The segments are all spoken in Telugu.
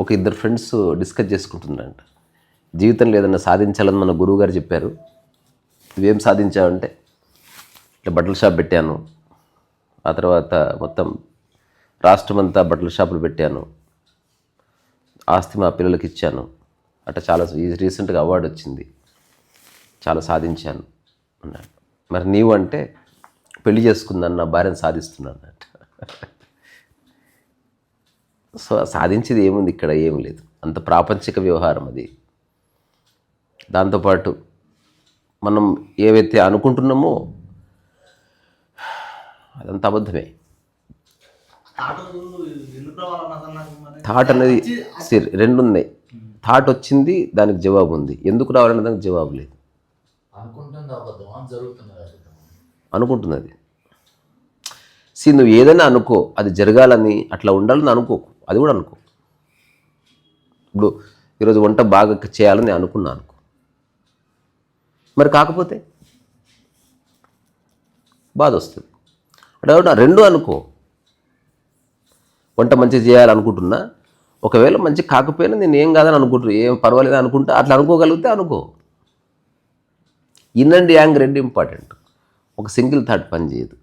ఒక ఇద్దరు ఫ్రెండ్స్ డిస్కస్ చేసుకుంటున్నారంట. జీవితంలో ఏదైనా సాధించాలని మన గురువు గారు చెప్పారు. నువ్వేం సాధించావంటే, ఇట్లా బట్టల షాప్ పెట్టాను, ఆ తర్వాత మొత్తం రాష్ట్రమంతా బట్టల షాపులు పెట్టాను, ఆస్తి మా పిల్లలకి ఇచ్చాను, అట్లా చాలా రీసెంట్గా అవార్డు వచ్చింది, చాలా సాధించాను అన్నాడు. మరి నీవు అంటే, పెళ్లి చేసుకుందాను, నా భార్యను సాధిస్తున్నాను అన్నట్టు. సో సాధించేది ఏముంది ఇక్కడ? ఏం లేదు, అంత ప్రాపంచిక వ్యవహారం అది. దాంతోపాటు మనం ఏవైతే అనుకుంటున్నామో అదంత అబద్ధమే. థాట్ అనేది రెండు ఉన్నాయి. థాట్ వచ్చింది, దానికి జవాబు ఉంది. ఎందుకు రావాలనే దానికి జవాబు లేదు. అనుకుంటున్నది నువ్వు ఏదైనా అనుకో, అది జరగాలని, అట్లా ఉండాలని అనుకోకు, అది కూడా అనుకో. ఇప్పుడు ఈరోజు వంట బాగా చేయాలని అనుకున్నా అనుకో, మరి కాకపోతే బాధ వస్తుంది. అంటే రెండు అనుకో. వంట మంచిగా చేయాలనుకుంటున్నా, ఒకవేళ మంచి కాకపోయినా నేను ఏం కాదని అనుకుంటున్నా, ఏం పర్వాలేదు అనుకుంటా, అట్లా అనుకోగలిగితే అనుకో. ఇన్ అండ్ యాంగ్ రెండు ఇంపార్టెంట్. ఒక సింగిల్ థాట్ పనిచేయదు.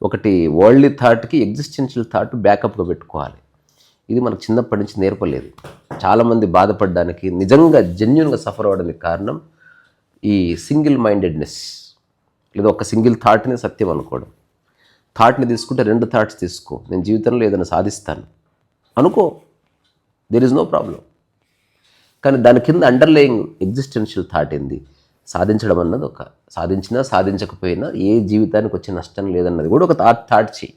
ఒకటి వరల్డ్లీ థాట్కి ఎగ్జిస్టెన్షియల్ థాట్ బ్యాకప్గా పెట్టుకోవాలి. ఇది మనకు చిన్నప్పటి నుంచి నేర్పలేదు. చాలామంది బాధపడడానికి, నిజంగా జెన్యున్గా సఫర్ అవ్వడానికి కారణం ఈ సింగిల్ మైండెడ్నెస్, లేదా ఒక సింగిల్ థాట్ని సత్యం అనుకోవడం. థాట్ని తీసుకుంటే రెండు థాట్స్ తీసుకో, నేను జీవితంలో ఏదైనా సాధిస్తాను అనుకో, దెర్ ఈజ్ నో ప్రాబ్లం. కానీ దాని కింద అండర్లయింగ్ ఎగ్జిస్టెన్షియల్ థాట్ ఏంది? సాధించడం అన్నది ఒక, సాధించినా సాధించకపోయినా ఏ జీవితానికి వచ్చే నష్టం లేదన్నది కూడా ఒక థాట్ చేయి.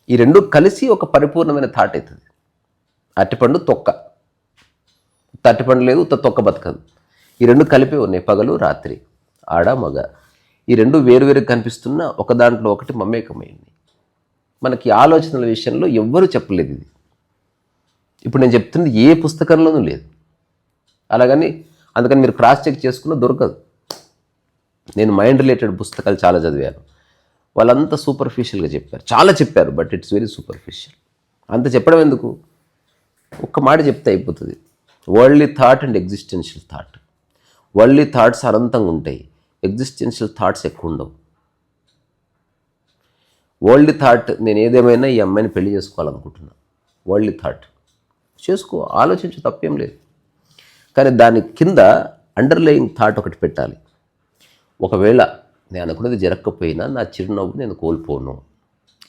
ఈ రెండు కలిసి ఒక పరిపూర్ణమైన థాట్ అవుతుంది. అరటిపండు తొక్క, అరటిపండు లేదు, తొక్క బతకదు. ఈ రెండు కలిపి ఉన్నాయి, పగలు రాత్రి, ఆడ మగ. ఈ రెండు వేరువేరు కనిపిస్తున్న ఒక దాంట్లో ఒకటి మమేకమైంది. మనకి ఆలోచనల విషయంలో ఎవ్వరూ చెప్పలేదు ఇది. ఇప్పుడు నేను చెప్తున్నది ఏ పుస్తకంలోనూ లేదు. అలాగని అందుకని మీరు క్రాస్ చెక్ చేసుకున్న దొరకదు. నేను మైండ్ రిలేటెడ్ పుస్తకాలు చాలా చదివాను, వాళ్ళంతా సూపర్ఫిషియల్గా చెప్పారు, చాలా చెప్పారు, బట్ ఇట్స్ వెరీ సూపర్ఫిషియల్. అంత చెప్పడం ఎందుకు? ఒక్క మాట చెప్తే అయిపోతుంది. Worldly thought and existential thought. Worldly thoughts అనంతంగా ఉంటాయి, ఎగ్జిస్టెన్షియల్ థాట్స్ ఎక్కువ ఉండవు. వరల్డ్లీ థాట్, నేను ఏదేమైనా ఈ అమ్మాయిని పెళ్లి చేసుకోవాలనుకుంటున్నా, వరల్డ్లీ థాట్ చేసుకో, ఆలోచించు, తప్పేం లేదు. కానీ దాని కింద అండర్లయింగ్ థాట్ ఒకటి పెట్టాలి. ఒకవేళ నేను అనుకున్నది జరగకపోయినా నా చిరునవ్వు నేను కోల్పోను,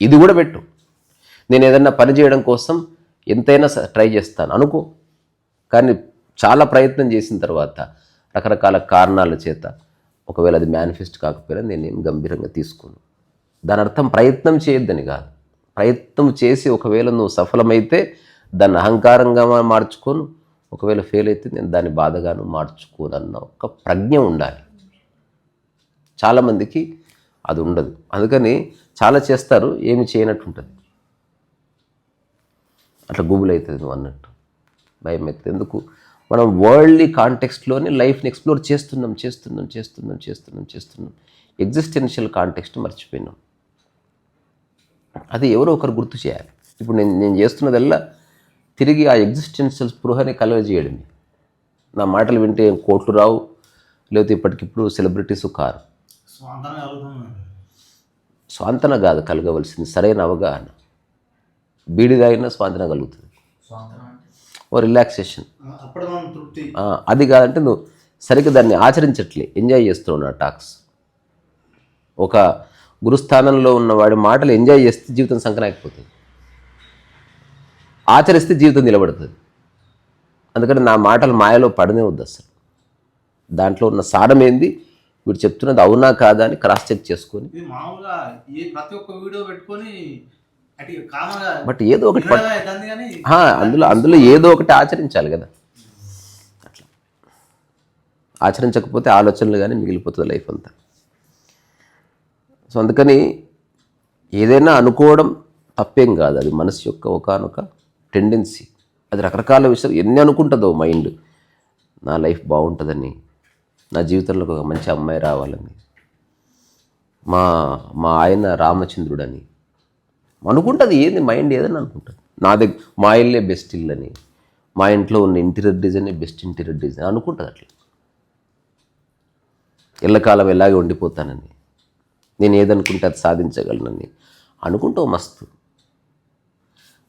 ఇది కూడా పెట్టు. నేను ఏదన్నా పని చేయడం కోసం ఎంతైనా ట్రై చేస్తాను అనుకో. కానీ చాలా ప్రయత్నం చేసిన తర్వాత రకరకాల కారణాల చేత ఒకవేళ అది మేనిఫెస్ట్ కాకపోయినా నేనేం గంభీరంగా తీసుకోను. దాని అర్థం ప్రయత్నం చేయొద్దని కాదు. ప్రయత్నం చేసి ఒకవేళ నువ్వు సఫలమైతే దాన్ని అహంకారంగా మార్చుకోను, ఒకవేళ ఫెయిల్ అయితే నేను దాన్ని బాధగాను మార్చుకోనన్న ఒక ప్రజ్ఞ ఉండాలి. చాలామందికి అది ఉండదు. అందుకని చాలా చేస్తారు, ఏమి చేయనట్టు ఉంటుంది. అట్లా గూగుల్ అవుతుంది నువ్వు అన్నట్టు, భయం అవుతుంది. ఎందుకు? మనం వరల్డ్లీ కాంటెక్స్ట్లోనే లైఫ్ని ఎక్స్ప్లోర్ చేస్తున్నాం. ఎగ్జిస్టెన్షియల్ కాంటెక్స్ట్ మర్చిపోయినాం. అది ఎవరో ఒకరు గుర్తు చేయాలి. ఇప్పుడు నేను చేస్తున్నదల్లా తిరిగి ఆ ఎగ్జిస్టెన్షియల్ స్పృహని కలగజేయడమే. నా మాటలు వింటే ఏం కోట్లు రావు, లేకపోతే ఇప్పటికిప్పుడు సెలబ్రిటీసు కారు. స్వాంతన కాదు కలగవలసింది, సరైన అవగాహన. బీడి తాగినా స్వాంతన కలుగుతుంది, ఓ రిలాక్సేషన్. అది కాదంటే నువ్వు సరిగ్గా దాన్ని ఆచరించట్లే, ఎంజాయ్ చేస్తూ ఉన్నా టాక్స్. ఒక గురుస్థానంలో ఉన్న వాడి మాటలు ఎంజాయ్ చేస్తే జీవితం సంకనాకపోతుంది, ఆచరిస్తే జీవితం నిలబడుతుంది. అందుకని నా మాటలు మాయలో పడనే వద్దు అసలు. దాంట్లో ఉన్న సారం ఏంది, వీడు చెప్తున్నది అవునా కాదా అని క్రాస్ చెక్ చేసుకొని, బట్ ఏదో ఒకటి అందులో ఏదో ఒకటి ఆచరించాలి కదా. అట్లా ఆచరించకపోతే ఆలోచనలు కానీ మిగిలిపోతుంది లైఫ్ అంతా. సో అందుకని ఏదైనా అనుకోవడం తప్పేం కాదు, అది మనసు యొక్క ఒకానొక టెండెన్సీ. అది రకరకాల విషయాలు ఎన్ని అనుకుంటుందో మైండ్. నా లైఫ్ బాగుంటుందని, నా జీవితంలో ఒక మంచి అమ్మాయి రావాలని, మా ఆయన రామచంద్రుడని అనుకుంటుంది. ఏంది మైండ్ ఏదని అనుకుంటుంది. మా ఇల్లే బెస్ట్ ఇల్లు అని, మా ఇంట్లో ఉన్న interior design best interior design అనుకుంటుంది అట్లా. ఎల్లకాలం ఎలాగే ఉండిపోతానని, నేను ఏదనుకుంటే అది సాధించగలనని అనుకుంటూ మస్తు.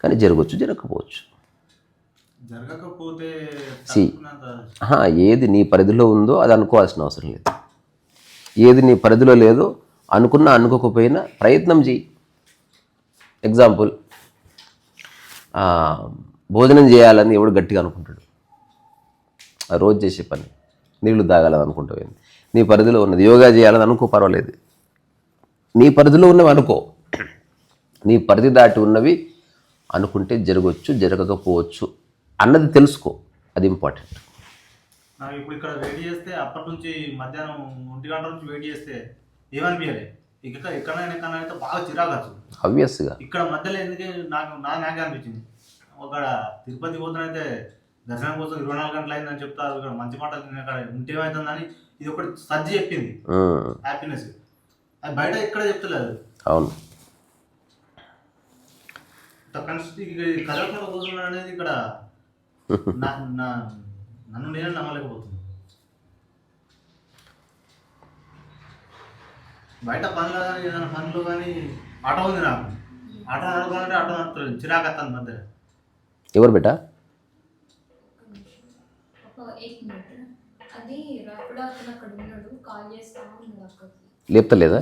కానీ జరగవచ్చు, జరగకపోవచ్చు. ఏది నీ పరిధిలో ఉందో అది అనుకోవాల్సిన అవసరం లేదు. ఏది నీ పరిధిలో లేదో అనుకున్నా అనుకోకపోయినా ప్రయత్నం చేయి. ఎగ్జాంపుల్, భోజనం చేయాలని ఎవడు గట్టిగా అనుకుంటాడు, రోజు చేసే పని. నీళ్లు తాగాలని అనుకుంటావు, నీ పరిధిలో ఉన్నది. యోగా చేయాలని అనుకో, పర్వాలేదు, నీ పరిధిలో ఉన్నవి అనుకో. నీ పరిధి దాటి ఉన్నవి అనుకుంటే జరగవచ్చు, జరగకపోవచ్చు అన్నది తెలుసుకో, అది ఇంపార్టెంట్. నాకు ఇప్పుడు ఇక్కడ వెయిట్ చేస్తే అప్పటి నుంచి మధ్యాహ్నం 1 గంట నుంచి వెయిట్ చేస్తే ఏమనిపించలే. ఎక్కడైనా అయితే బాగా చిరాకచ్చు ఆబ్వియస్గా. ఇక్కడ మధ్యలో ఎందుకే నాకే అనిపించింది. ఒక తిరుపతి పోతున్నైతే దర్శనం కోసం 24 గంటలు అయిందని చెప్తారు. ఇక్కడ మంచి మాటలు అక్కడ ఉంటే ఏమవుతుందని ఇది ఒకటి సజ్జి చెప్పింది, హ్యాపీనెస్. అది బయట ఎక్కడ చెప్తలేదు. అవును, కలవకుండా కూర్చున్నాడు అనేది ఇక్కడ నన్ను నేను నమ్మలేకపోతున్నాను. బయట పనులు కానీ ఏదైనా పనులు కానీ ఆటో ఉంది, నాకు ఆటో నడపాలంటే ఆటో నడుపుతుంది, చిరాకు వస్తుంది మధ్య. ఎవరు బెటా? లేపుతలేదా?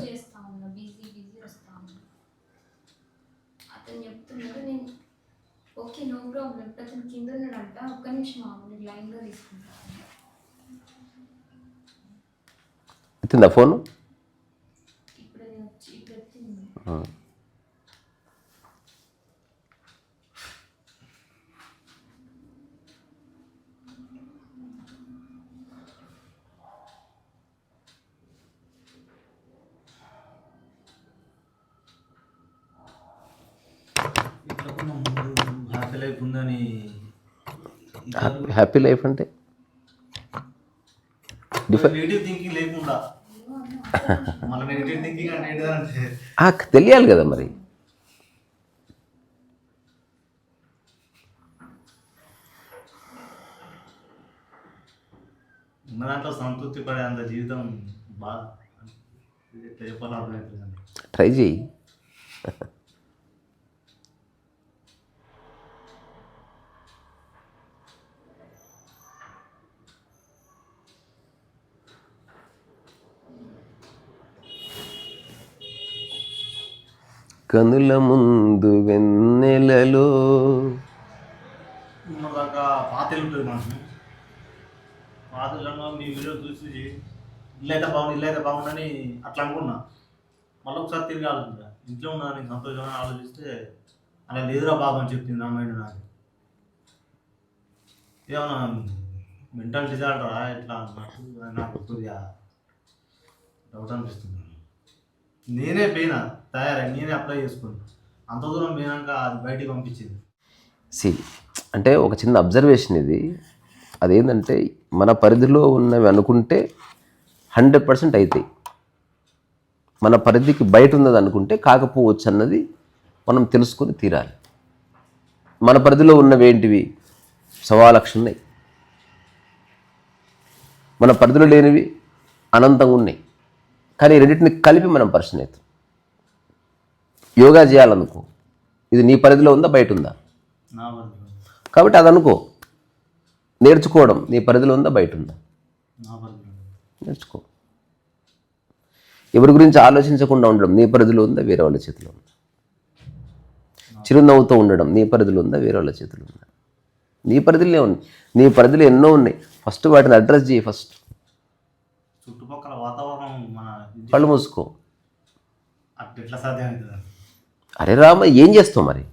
Okay, no problem. అతను కింద ఉన్నాడంట, ఒక్క నిమిషం ఆగు, లైన్గా తీసుకుంటాను. ఎత్తిందా ఫోను? ఇప్పుడు ఎత్తింది. హ్యాపీ లైఫ్ ఉందని. హ్యాపీ లైఫ్ అంటే నెగిటివ్ థింకింగ్ లేకుండా మళ్ళీ నెగిటివ్ థింకింగ్ అంటే తెలియాలి కదా మరి. ఉన్న దాంట్లో సంతృప్తి పడే అంత జీవితం బాగా ట్రై చేయి. కనుల ముందు వెన్నెలలో దాకా పాతలు ఉంటుంది మనసు. పాతలలో మీ వీడియో చూసి ఇల్లు అయితే బాగుందని అట్లా అనుకున్నా. మళ్ళీ ఒకసారి తిరిగి ఆలోచించా, ఇంట్లో ఉన్నా నీకు సంతోషంగా ఆలోచిస్తే అలా లేదురా బాబు అని చెప్పింది నా మైండ్. నాకు ఏమన్నా మెంటల్ డిజార్డరా ఎట్లా అన్నట్టు నాకు కొద్దిగా డౌట్ అనిపిస్తుంది. నేనే పోయినా తయారై, నేనే అప్లై చేసుకున్నాను. అంత దూరం పోయినాక అది బయటికి పంపించింది. అంటే ఒక చిన్న అబ్జర్వేషన్ ఇది. అదేంటంటే మన పరిధిలో ఉన్నవి అనుకుంటే 100% అవుతాయి. మన పరిధికి బయట ఉన్నది అనుకుంటే కాకపోవచ్చు అన్నది మనం తెలుసుకొని తీరాలి. మన పరిధిలో ఉన్నవి ఏంటివి? 1,00,000 ఉన్నాయి. మన పరిధిలో లేనివి అనంతంగా ఉన్నాయి. కానీ రెండింటిని కలిపి మనం పరిశీలన అవుతాం. యోగా చేయాలనుకో, ఇది నీ పరిధిలో ఉందా బయట ఉందా? కాబట్టి అది అనుకో. నేర్చుకోవడం నీ పరిధిలో ఉందా బయట ఉందా? నేర్చుకో. ఎవరి గురించి ఆలోచించకుండా ఉండడం నీ పరిధిలో ఉందా వేరే వాళ్ళ చేతిలో ఉందా? చిరునవ్వుతో ఉండడం నీ పరిధిలో ఉందా వేరే వాళ్ళ చేతిలో ఉందా? నీ పరిధిలో ఉంది. నీ పరిధిలో ఎన్నో ఉన్నాయి. ఫస్ట్ వాటిని అడ్రస్ చేయి. ఫస్ట్ చుట్టుపక్కల వాతావరణం కళ్ళు మూసుకో. ఎట్లా సాధ్యమవుతుంది? అరే రామ, ఏం చేస్తావు మరి?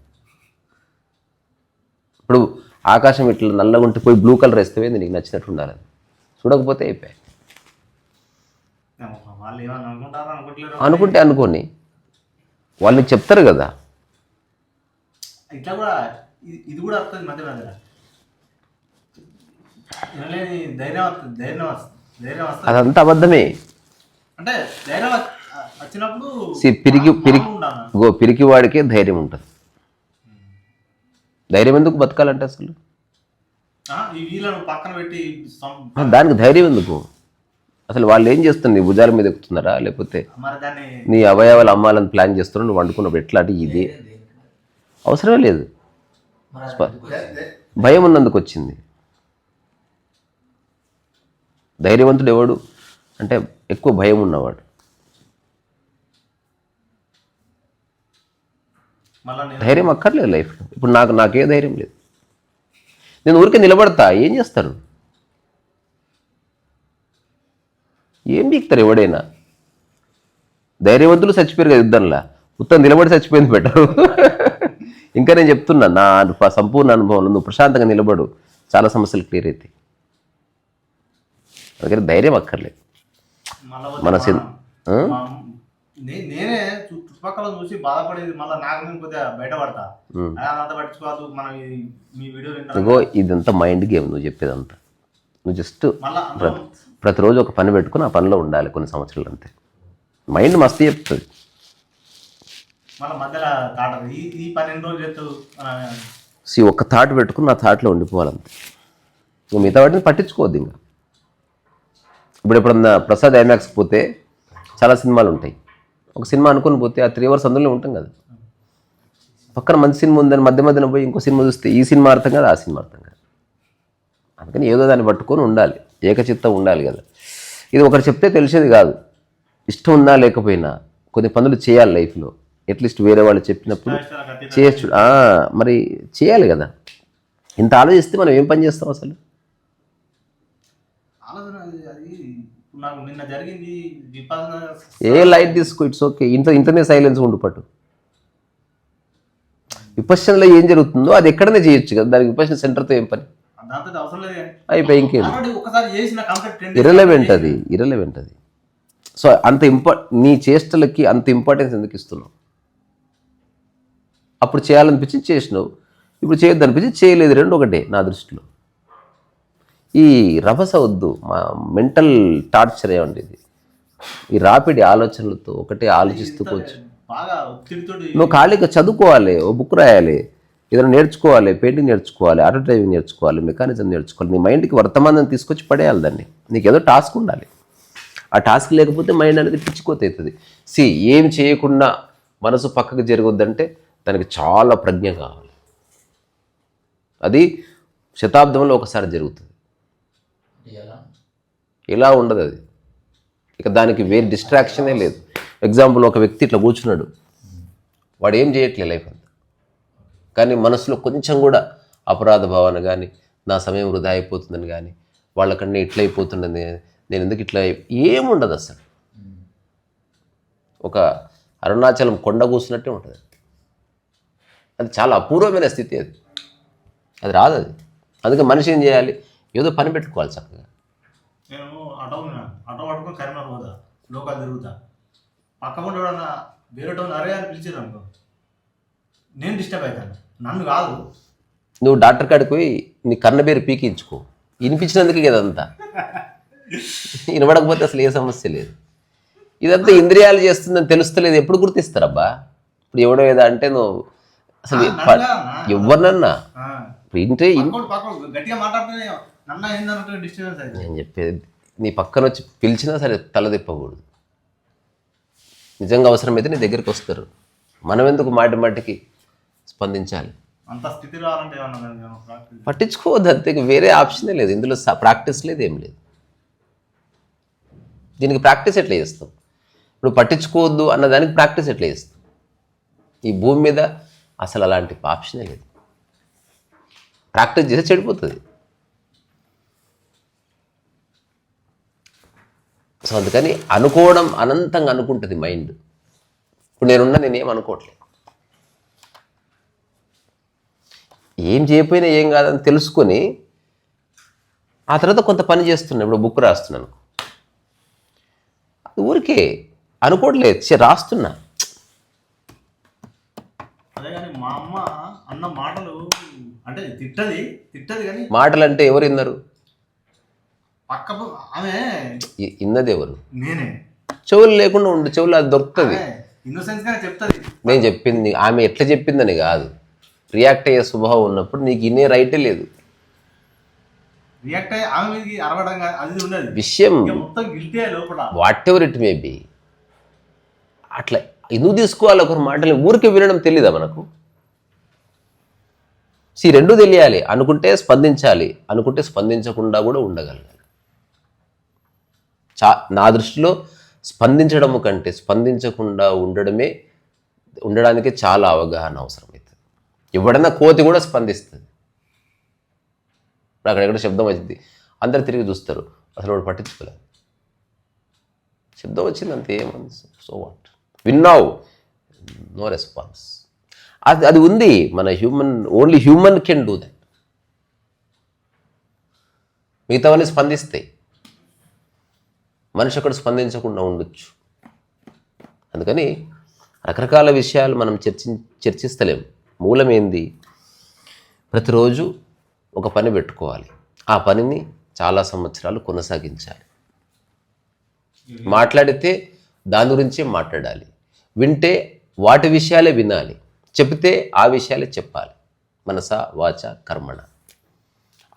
ఇప్పుడు ఆకాశం ఇట్లా నల్లగా ఉంటే పోయి బ్లూ కలర్ వేస్తే నీకు నచ్చినట్టు ఉండాలని. చూడకపోతే అయిపోయాయి. అనుకుంటే అనుకోని వాళ్ళు నీకు చెప్తారు కదా. ఇట్లా కూడా ఇది కూడా వస్తుంది మధ్య మధ్యలో. అదంతా అబద్ధమే. అంటే ధైర్యం వచ్చినప్పుడు పిరికి వాడికే ధైర్యం ఉంటుంది. ధైర్యం ఎందుకు బతకాలంటే అసలు ఈ వీళ్ళను పక్కన పెట్టి దానికి ధైర్యం ఎందుకు? అసలు వాళ్ళు ఏం చేస్తున్నారు? నీ భుజాల మీద ఎక్కుతున్నారా, లేకపోతే మరి దాన్ని నీ అవయవాలు అమ్మాలని ప్లాన్ చేస్తున్నావు? నువ్వు వండుకున్నప్పుడు ఎట్లా అంటే ఇది అవసరమే లేదు. భయం ఉన్నందుకు వచ్చింది. ధైర్యవంతుడు ఎవడు అంటే ఎక్కువ భయం ఉన్నవాడు. ధైర్యం అక్కర్లేదు లైఫ్లో. ఇప్పుడు నాకే ధైర్యం లేదు. నేను ఊరికే నిలబడతా, ఏం చేస్తారు? ఏం బీక్తారు ఎవడైనా? ధైర్యవంతులు చచ్చిపోయారు కదా యుద్ధంలా, మొత్తం నిలబడి చచ్చిపోయింది బెటరు. ఇంకా నేను చెప్తున్నా, నా సంపూర్ణ అనుభవంలో నువ్వు ప్రశాంతంగా నిలబడు, చాలా సమస్యలు క్లియర్ అవుతాయి. అందుకని ధైర్యం అక్కర్లేదు. మన నేనే చుట్టుపక్కల చూసి బాధపడేది, మళ్ళీ నాకు నేను కొద్దిగా బయటపడతా. అదంతా పట్టించుకోవద్దు, మనం మీ వీడియో ఇదంతా మైండ్ గేమ్. నువ్వు చెప్పేదంతా నువ్వు జస్ట్ ప్రతిరోజు ఒక పని పెట్టుకుని ఆ పనిలో ఉండాలి కొన్ని సంవత్సరాలు, అంతే. మైండ్ మస్తు చెప్తుంది. మళ్ళీ మధ్యలో తాటది ఈ 12 రోజులు చేస్తూ ఒక్క థాట్ పెట్టుకుని ఆ థాట్లో ఉండిపోవాలంతే. నువ్వు మిగతా వాటిని పట్టించుకోవద్దు. ఇంకా ఇప్పుడు ఎప్పుడన్నా ప్రసాద్ ఐమాక్స్కి పోతే చాలా సినిమాలు ఉంటాయి. ఒక సినిమా అనుకుని పోతే ఆ 3 hours అందులోనే ఉంటాం కదా. పక్కన మంచి సినిమా ఉందని మధ్యన పోయి ఇంకో సినిమా చూస్తే ఈ సినిమా అర్థం కాదు, ఆ సినిమా అర్థం కాదు. అందుకని ఏదో దాన్ని పట్టుకొని ఉండాలి, ఏకచిత్తం ఉండాలి కదా. ఇది ఒకరు చెప్తే తెలిసేది కాదు. ఇష్టం ఉన్నా లేకపోయినా కొన్ని పనులు చేయాలి లైఫ్లో. అట్లీస్ట్ వేరే వాళ్ళు చెప్పినప్పుడు చేయొచ్చు. మరి చేయాలి కదా. ఇంత ఆలోచిస్తే మనం ఏం పని చేస్తాం అసలు? ఏ లైట్ తీసుకో, ఇట్స్ ఓకే. ఇంటనే సైలెన్స్ ఉండు పట్టు. విపశ్చనలో ఏం జరుగుతుందో అది ఎక్కడనే చేయొచ్చు కదా. దానికి విపశ్చన సెంటర్తో ఏం పని? అయిపోయి ఇంకేం ఇర్రెలవెంట్ అది. సో అంత నీ చేష్టలకి అంత ఇంపార్టెన్స్ ఎందుకు ఇస్తున్నావు? అప్పుడు చేయాలనిపించి చేసినావు, ఇప్పుడు చేయొద్దు అనిపించి చేయలేదు. రెండు ఒకటే నా దృష్టిలో. ఈ రభస వద్దు, మా మెంటల్ టార్చర్ ఏమండి ఇది. ఈ రాపిడి ఆలోచనలతో ఒకటే ఆలోచిస్తూ కూర్చు. నువ్వు ఖాళీగా చదువుకోవాలి, ఓ బుక్ రాయాలి, ఏదైనా నేర్చుకోవాలి, పెయింటింగ్ నేర్చుకోవాలి, ఆటో డ్రైవింగ్ నేర్చుకోవాలి, మెకానిజం నేర్చుకోవాలి. నీ మైండ్కి వర్తమానం తీసుకొచ్చి పడేయాలి దాన్ని. నీకు ఏదో టాస్క్ ఉండాలి. ఆ టాస్క్ లేకపోతే మైండ్ అనేది పిచ్చిపోతుంది. ఏం చేయకుండా మనసు పక్కకు జరగొద్దంటే దానికి చాలా ప్రజ్ఞ కావాలి. అది శతాబ్దంలో ఒకసారి జరుగుతుంది. ఇలా ఉండదు అది. ఇక దానికి వేరే డిస్ట్రాక్షనే లేదు. ఎగ్జాంపుల్, ఒక వ్యక్తి ఇట్లా కూర్చున్నాడు, వాడు ఏం చేయట్లేదు లైఫ్ అంతా, కానీ మనసులో కొంచెం కూడా అపరాధ భావన కానీ, నా సమయం వృధా అయిపోతుందని కానీ, వాళ్ళకన్నా ఇట్లా అయిపోతుందని, నేను ఎందుకు ఇట్లా ఏముండదు అసలు. ఒక అరుణాచలం కొండ కూర్చున్నట్టే ఉంటుంది. అది చాలా అపూర్వమైన స్థితి. అది రాదు అది. అందుకే మనిషి ఏం చేయాలి? ఏదో పని పెట్టుకోవాలి చక్కగా. నేను ఆటో పట్టుకొని కరీంనగర్ పోతా, లోకల్ తిరుగుతా. పక్క ముందు ఎవడన్నా వేరే అరే అని పిలిచారు అనుకో, నేను డిస్టర్బ్ అవుతాను. నన్ను కాదు, నువ్వు డాక్టర్ కాడికి పోయి నీ కన్నబేరు పీకించుకో. వినిపించినందుకే కదంతా. వినబడకపోతే అసలు ఏ సమస్య లేదు. ఇదంతా ఇంద్రియాలు చేస్తుందని తెలుస్తలేదు. ఎప్పుడు గుర్తిస్తారబ్బా? ఇప్పుడు ఎవడో ఏదో అంటే నువ్వు అసలు ఎవరినన్నా వింటే నేను చెప్పేది, నీ పక్కన వచ్చి పిలిచినా సరే తలదిప్పకూడదు. నిజంగా అవసరమైతే నీ దగ్గరికి వస్తారు. మనం ఎందుకు మాటికి స్పందించాలి? పట్టించుకోవద్దు అంతే. వేరే ఆప్షనే లేదు ఇందులో. ప్రాక్టీస్ లేదు, ఏం లేదు. దీనికి ప్రాక్టీస్ ఎట్లా చేస్తాం? ఇప్పుడు పట్టించుకోవద్దు అన్నదానికి ప్రాక్టీస్ ఎట్లా చేస్తాం? ఈ భూమి మీద అసలు అలాంటి ఆప్షనే లేదు. ప్రాక్టీస్ చేస్తే చెడిపోతుంది. సో అందుకని అనుకోవడం, అనంతంగా అనుకుంటుంది మైండ్. ఇప్పుడు నేనేం అనుకోవట్లేదు. ఏం చేయకపోయినా ఏం కాదని తెలుసుకొని ఆ తర్వాత కొంత పని చేస్తున్నా. ఇప్పుడు బుక్ రాస్తున్నాను, ఊరికే అనుకోవట్లేదు, రాస్తున్నా. అదే కానీ మా అమ్మ అన్న మాటలు అంటే తిట్టది కానీ మాటలు అంటే ఎవరు విన్నారు? పక్క ఆమె విన్నది ఎవరు? నేనే. చెవులు లేకుండా ఉండు, చెవులు అది దొరుకుతుంది. ఇన్నోసెన్స్ గానే చెప్తుంది. నేను చెప్పింది ఆమె ఎట్లా చెప్పిందని కాదు, రియాక్ట్ అయ్యే స్వభావం ఉన్నప్పుడు నీకు ఇన్నే రైటే లేదు. రియాక్ట్ అయ్యి ఆమె మీదకి అరవడం అది ఉండదు, విషయం మొత్తం గిల్టీ లోపల. What ever it may be. అట్లా ఎందుకు తీసుకోవాలి ఒకరి మాటలు? ఊరికి వినడం తెలీదా మనకు? రెండూ తెలియాలి. అనుకుంటే స్పందించాలి, అనుకుంటే స్పందించకుండా కూడా ఉండగలగాలి. నా దృష్టిలో స్పందించడం కంటే స్పందించకుండా ఉండడానికే చాలా అవగాహన అవసరమవుతుంది. ఎవడన్నా కోతి కూడా స్పందిస్తుంది. అక్కడెక్కడ శబ్దం వచ్చింది, అందరు తిరిగి చూస్తారు, అసలు వాడు పట్టించుకోలేదు. శబ్దం వచ్చింది అంతే, ఏమంది, సో వాట్, విన్నావు, నో రెస్పాన్స్. అది ఉంది మన only human can do that. మిగతావన్నీ స్పందిస్తాయి, మనిషి అక్కడ స్పందించకుండా ఉండొచ్చు. అందుకని రకరకాల విషయాలు మనం చర్చిస్తలేం. మూలం ఏంది? ప్రతిరోజు ఒక పని పెట్టుకోవాలి, ఆ పనిని చాలా సంవత్సరాలు కొనసాగించాలి. మాట్లాడితే దాని గురించే మాట్లాడాలి, వింటే వాటి విషయాలే వినాలి, చెబితే ఆ విషయాలే చెప్పాలి. మనస వాచ కర్మణ.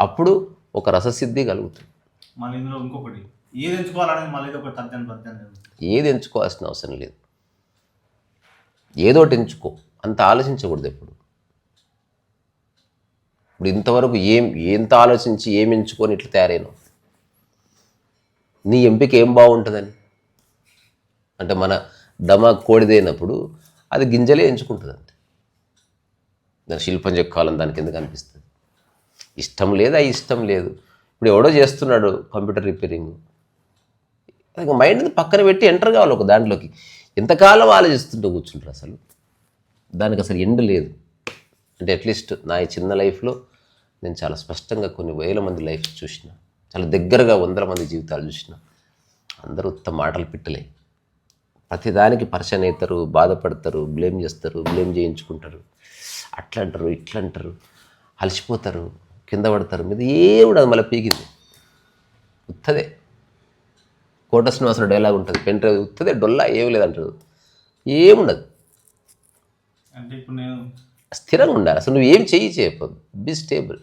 అప్పుడు ఒక రససిద్ధి కలుగుతుంది. మళ్ళీ ఇందులో ఇంకొకటి, ఏది ఎంచుకోవాలనేది మళ్ళీ ఒక ఏది ఎంచుకోవాల్సిన అవసరం లేదు. ఏదోటి ఎంచుకో, అంత ఆలోచించకూడదు ఎప్పుడు. ఇప్పుడు ఇంతవరకు ఎంత ఆలోచించి ఏం ఎంచుకొని ఇట్లా తయారైనావు? నీ ఎంపిక ఏం బాగుంటుందని అంటే, మన దమాక్ కోడిదైనప్పుడు అది గింజలే ఎంచుకుంటుంది అంతే. దాని శిల్పం చెక్కాలని దానికి ఎందుకు అనిపిస్తుంది? ఇష్టం లేదా? ఇష్టం లేదు. ఇప్పుడు ఎవడో చేస్తున్నాడు కంప్యూటర్ రిపేరింగ్, అది మైండ్ని పక్కన పెట్టి ఎంటర్ కావాలి ఒక దాంట్లోకి. ఎంతకాలం ఆలోచిస్తుంటూ కూర్చుంటారు, అసలు దానికి అసలు ఎండ్ లేదు. అంటే అట్లీస్ట్ నా ఈ చిన్న లైఫ్లో నేను చాలా స్పష్టంగా కొన్ని వేల మంది లైఫ్ చూసిన, చాలా దగ్గరగా వందల మంది జీవితాలు చూసిన. అందరూ ఉత్త మాటలు పిట్టలే. ప్రతిదానికి పరిచయం అవుతారు, బాధపడతారు, బ్లేమ్ చేస్తారు, బ్లేమ్ చేయించుకుంటారు, అట్లా అంటారు, ఇట్లా అంటారు, అలసిపోతారు, కింద పడతారు, మీద ఏముండదు. మళ్ళీ పీకింది ఉత్తదే. కోట శ్రీనివాసరావు డైలాగ్ ఉంటుంది, పెన్ డ్రైవ్ ఉత్తదే, డొల్లా ఏమి లేదంటారు, ఏముండదు. అంటే ఇప్పుడు నేను స్థిరంగా ఉండాలి. అసలు నువ్వు ఏం చేయకపోదు, బీ స్టేబుల్.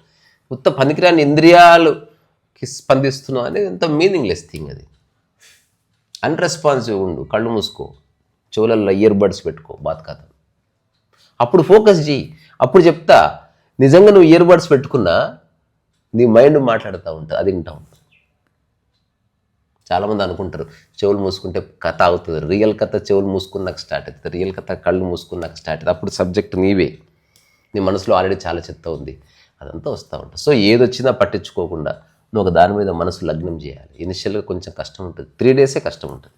ఉత్త పనికిరాని ఇంద్రియాలకి స్పందిస్తున్నావు అనేది ఎంత మీనింగ్లెస్ థింగ్. అది అన్రెస్పాన్సివ్ ఉండు, కళ్ళు మూసుకో, చెవులలో ఇయర్ బడ్స్ పెట్టుకో, బాత్ కథ. అప్పుడు ఫోకస్ చేయి. అప్పుడు చెప్తా, నిజంగా నువ్వు ఇయర్ బడ్స్ పెట్టుకున్నా నీ మైండ్ మాట్లాడుతూ ఉంటుంది, అది వింటూ ఉంటుంది. చాలామంది అనుకుంటారు చెవులు మూసుకుంటే కథ అవుతుంది. రియల్ కథ చెవులు మూసుకున్నాక స్టార్ట్ అవుతుంది, రియల్ కథ కళ్ళు మూసుకున్నాక స్టార్ట్ అవుతుంది. అప్పుడు సబ్జెక్ట్ నీవే, నీ మనసులో ఆల్రెడీ చాలా చెత్త ఉంది, అదంతా వస్తూ ఉంటుంది. సో ఏదొచ్చినా పట్టించుకోకుండా నువ్వు ఒక దాని మీద మనసు లగ్నం చేయాలి. ఇనిషియల్గా కొంచెం కష్టం ఉంటుంది, 3 డేసే కష్టం ఉంటుంది.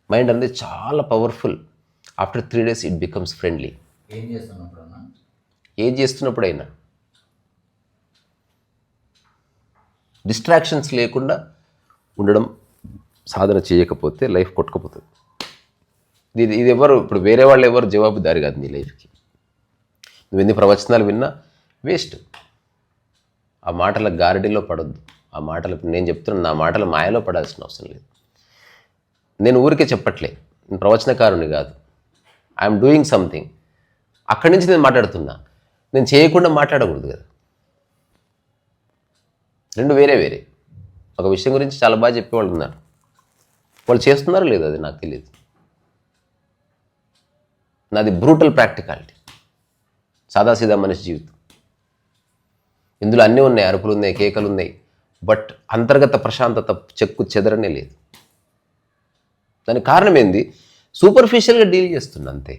మైండ్ అనేది చాలా powerful. After 3 days it becomes friendly. ఏం చేస్తున్నప్పుడైనా డిస్ట్రాక్షన్స్ లేకుండా ఉండడం సాధన చేయకపోతే లైఫ్ కొట్టుకుపోతుంది. ఇది ఎవరు, ఇప్పుడు వేరే వాళ్ళు ఎవరు జవాబుదారి కాదు నీ లైఫ్కి. నువ్వు ఎన్ని ప్రవచనాలు విన్నా వేస్ట్. ఆ మాటల గారడీలో పడొద్దు. ఆ మాటలు నేను చెప్తున్నా, నా మాటల మాయలో పడాల్సిన అవసరం లేదు. నేను ఊరికే చెప్పట్లే, నేను ప్రవచనకారుని కాదు. I'm doing something. అక్కడి నుంచి నేను మాట్లాడుతున్నా, నేను చేయకుండా మాట్లాడకూడదు కదా. రెండు వేరే వేరే. ఒక విషయం గురించి చాలా బాగా చెప్పేవాళ్ళు ఉన్నారు, వాళ్ళు చేస్తున్నారో లేదు అది నాకు తెలియదు. నాది బ్రూటల్ ప్రాక్టికాలిటీ, సాదాసీదా మనిషి జీవితం. ఇందులో అన్నీ ఉన్నాయి, అరుపులు ఉన్నాయి, కేకలు ఉన్నాయి, బట్ అంతర్గత ప్రశాంతత చెక్కు చెదరనే లేదు. దానికి కారణం ఏంది? సూపర్ఫిషియల్గా డీల్ చేస్తున్నా అంతే.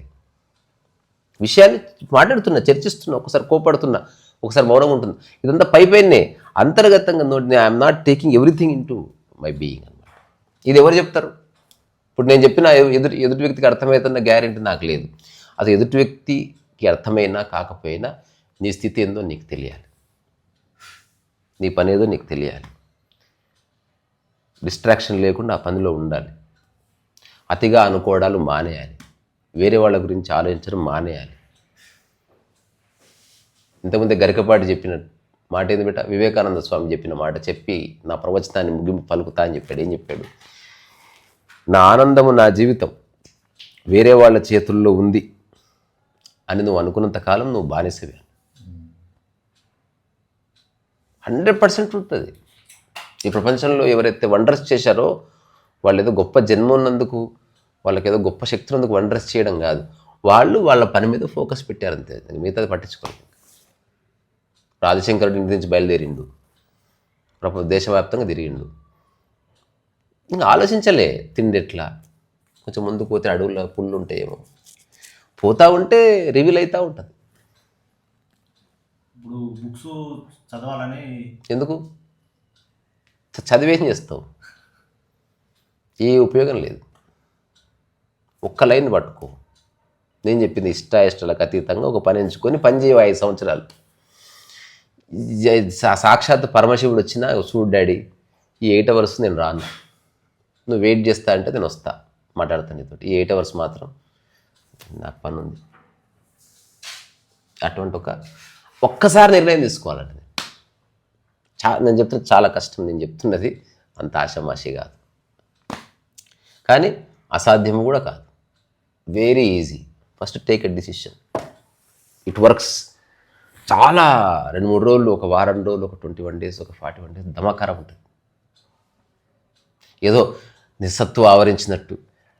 విషయాన్ని మాట్లాడుతున్నా, చర్చిస్తున్నా, ఒకసారి కోపడుతున్నా, ఒకసారి మౌనంగా ఉంటుంది. ఇదంతా పైనే అంతర్గతంగా I'm not taking everything in to my being అనమాట. ఇది ఎవరు చెప్తారు? ఇప్పుడు నేను చెప్పిన ఎదుటి వ్యక్తికి అర్థమవుతున్న గ్యారెంటీ నాకు లేదు. అది ఎదుటి వ్యక్తికి అర్థమైనా కాకపోయినా నీ స్థితి ఏందో నీకు తెలియాలి, నీ పని ఏదో నీకు తెలియాలి. డిస్ట్రాక్షన్ లేకుండా ఆ పనిలో ఉండాలి. అతిగా అనుకోవడాలు మానేయాలి, వేరే వాళ్ళ గురించి ఆలోచించడం మానేయాలి. ఇంతకుముందే గరికపాటి చెప్పిన మాట ఏంది బిడ్డ? వివేకానంద స్వామి చెప్పిన మాట చెప్పి నా ప్రవచనాన్ని ముగింపు పలుకుతా అని చెప్పాడు. ఏం చెప్పాడు? నా ఆనందము, నా జీవితం వేరే వాళ్ళ చేతుల్లో ఉంది అని నువ్వు అనుకున్నంత కాలం నువ్వు బానిసవి. 100% ఉంటుంది. ఈ ప్రపంచంలో ఎవరైతే వండర్స్ చేశారో వాళ్ళు ఏదో గొప్ప జన్మ ఉన్నందుకు, వాళ్ళకి ఏదో గొప్ప శక్తి ఉన్నందుకు వండర్స్ చేయడం కాదు, వాళ్ళు వాళ్ళ పని మీద ఫోకస్ పెట్టారు అంతే. మిగతాది పట్టించుకోండి. ఆదిశంకరుడు ఇంటి నుంచి బయలుదేరిండు, దేశవ్యాప్తంగా తిరిగిండు, ఇంకా ఆలోచించలే తిండి ఎట్లా, కొంచెం ముందుకు పోతే అడవుల్లో పుళ్ళు ఉంటాయేమో, పోతా ఉంటే రివీల్ అవుతూ ఉంటుంది. ఇప్పుడు బుక్స్ చదవాలని ఎందుకు చదివేం చేస్తావు? ఏ ఉపయోగం లేదు. ఒక్క లైన్ పట్టుకో, నేను చెప్పింది ఇష్టాలకు అతీతంగా ఒక పని ఎంచుకొని పని చేయవు 5 సంవత్సరాలు. సాక్షాత్ పరమశివుడు వచ్చినా, చూడు డాడీ ఈ 8 hours నేను రాను, నువ్వు వెయిట్ చేస్తా అంటే నేను వస్తా, మాట్లాడతాను నీతో. ఈ 8 hours మాత్రం నాకు పని ఉంది. అటువంటి ఒక్కసారి నిర్ణయం తీసుకోవాలంటే నేను చెప్తున్నది చాలా కష్టం. నేను చెప్తున్నది అంత ఆషామాషి కాదు, కానీ అసాధ్యము కూడా కాదు. Very easy. First take a decision, it works. చాలా 2-3 రోజులు, ఒక వారం రోజులు, ఒక 21 days, ఒక 41 days ధమాకారం ఉంటుంది. ఏదో నిస్సత్వం ఆవరించినట్టు,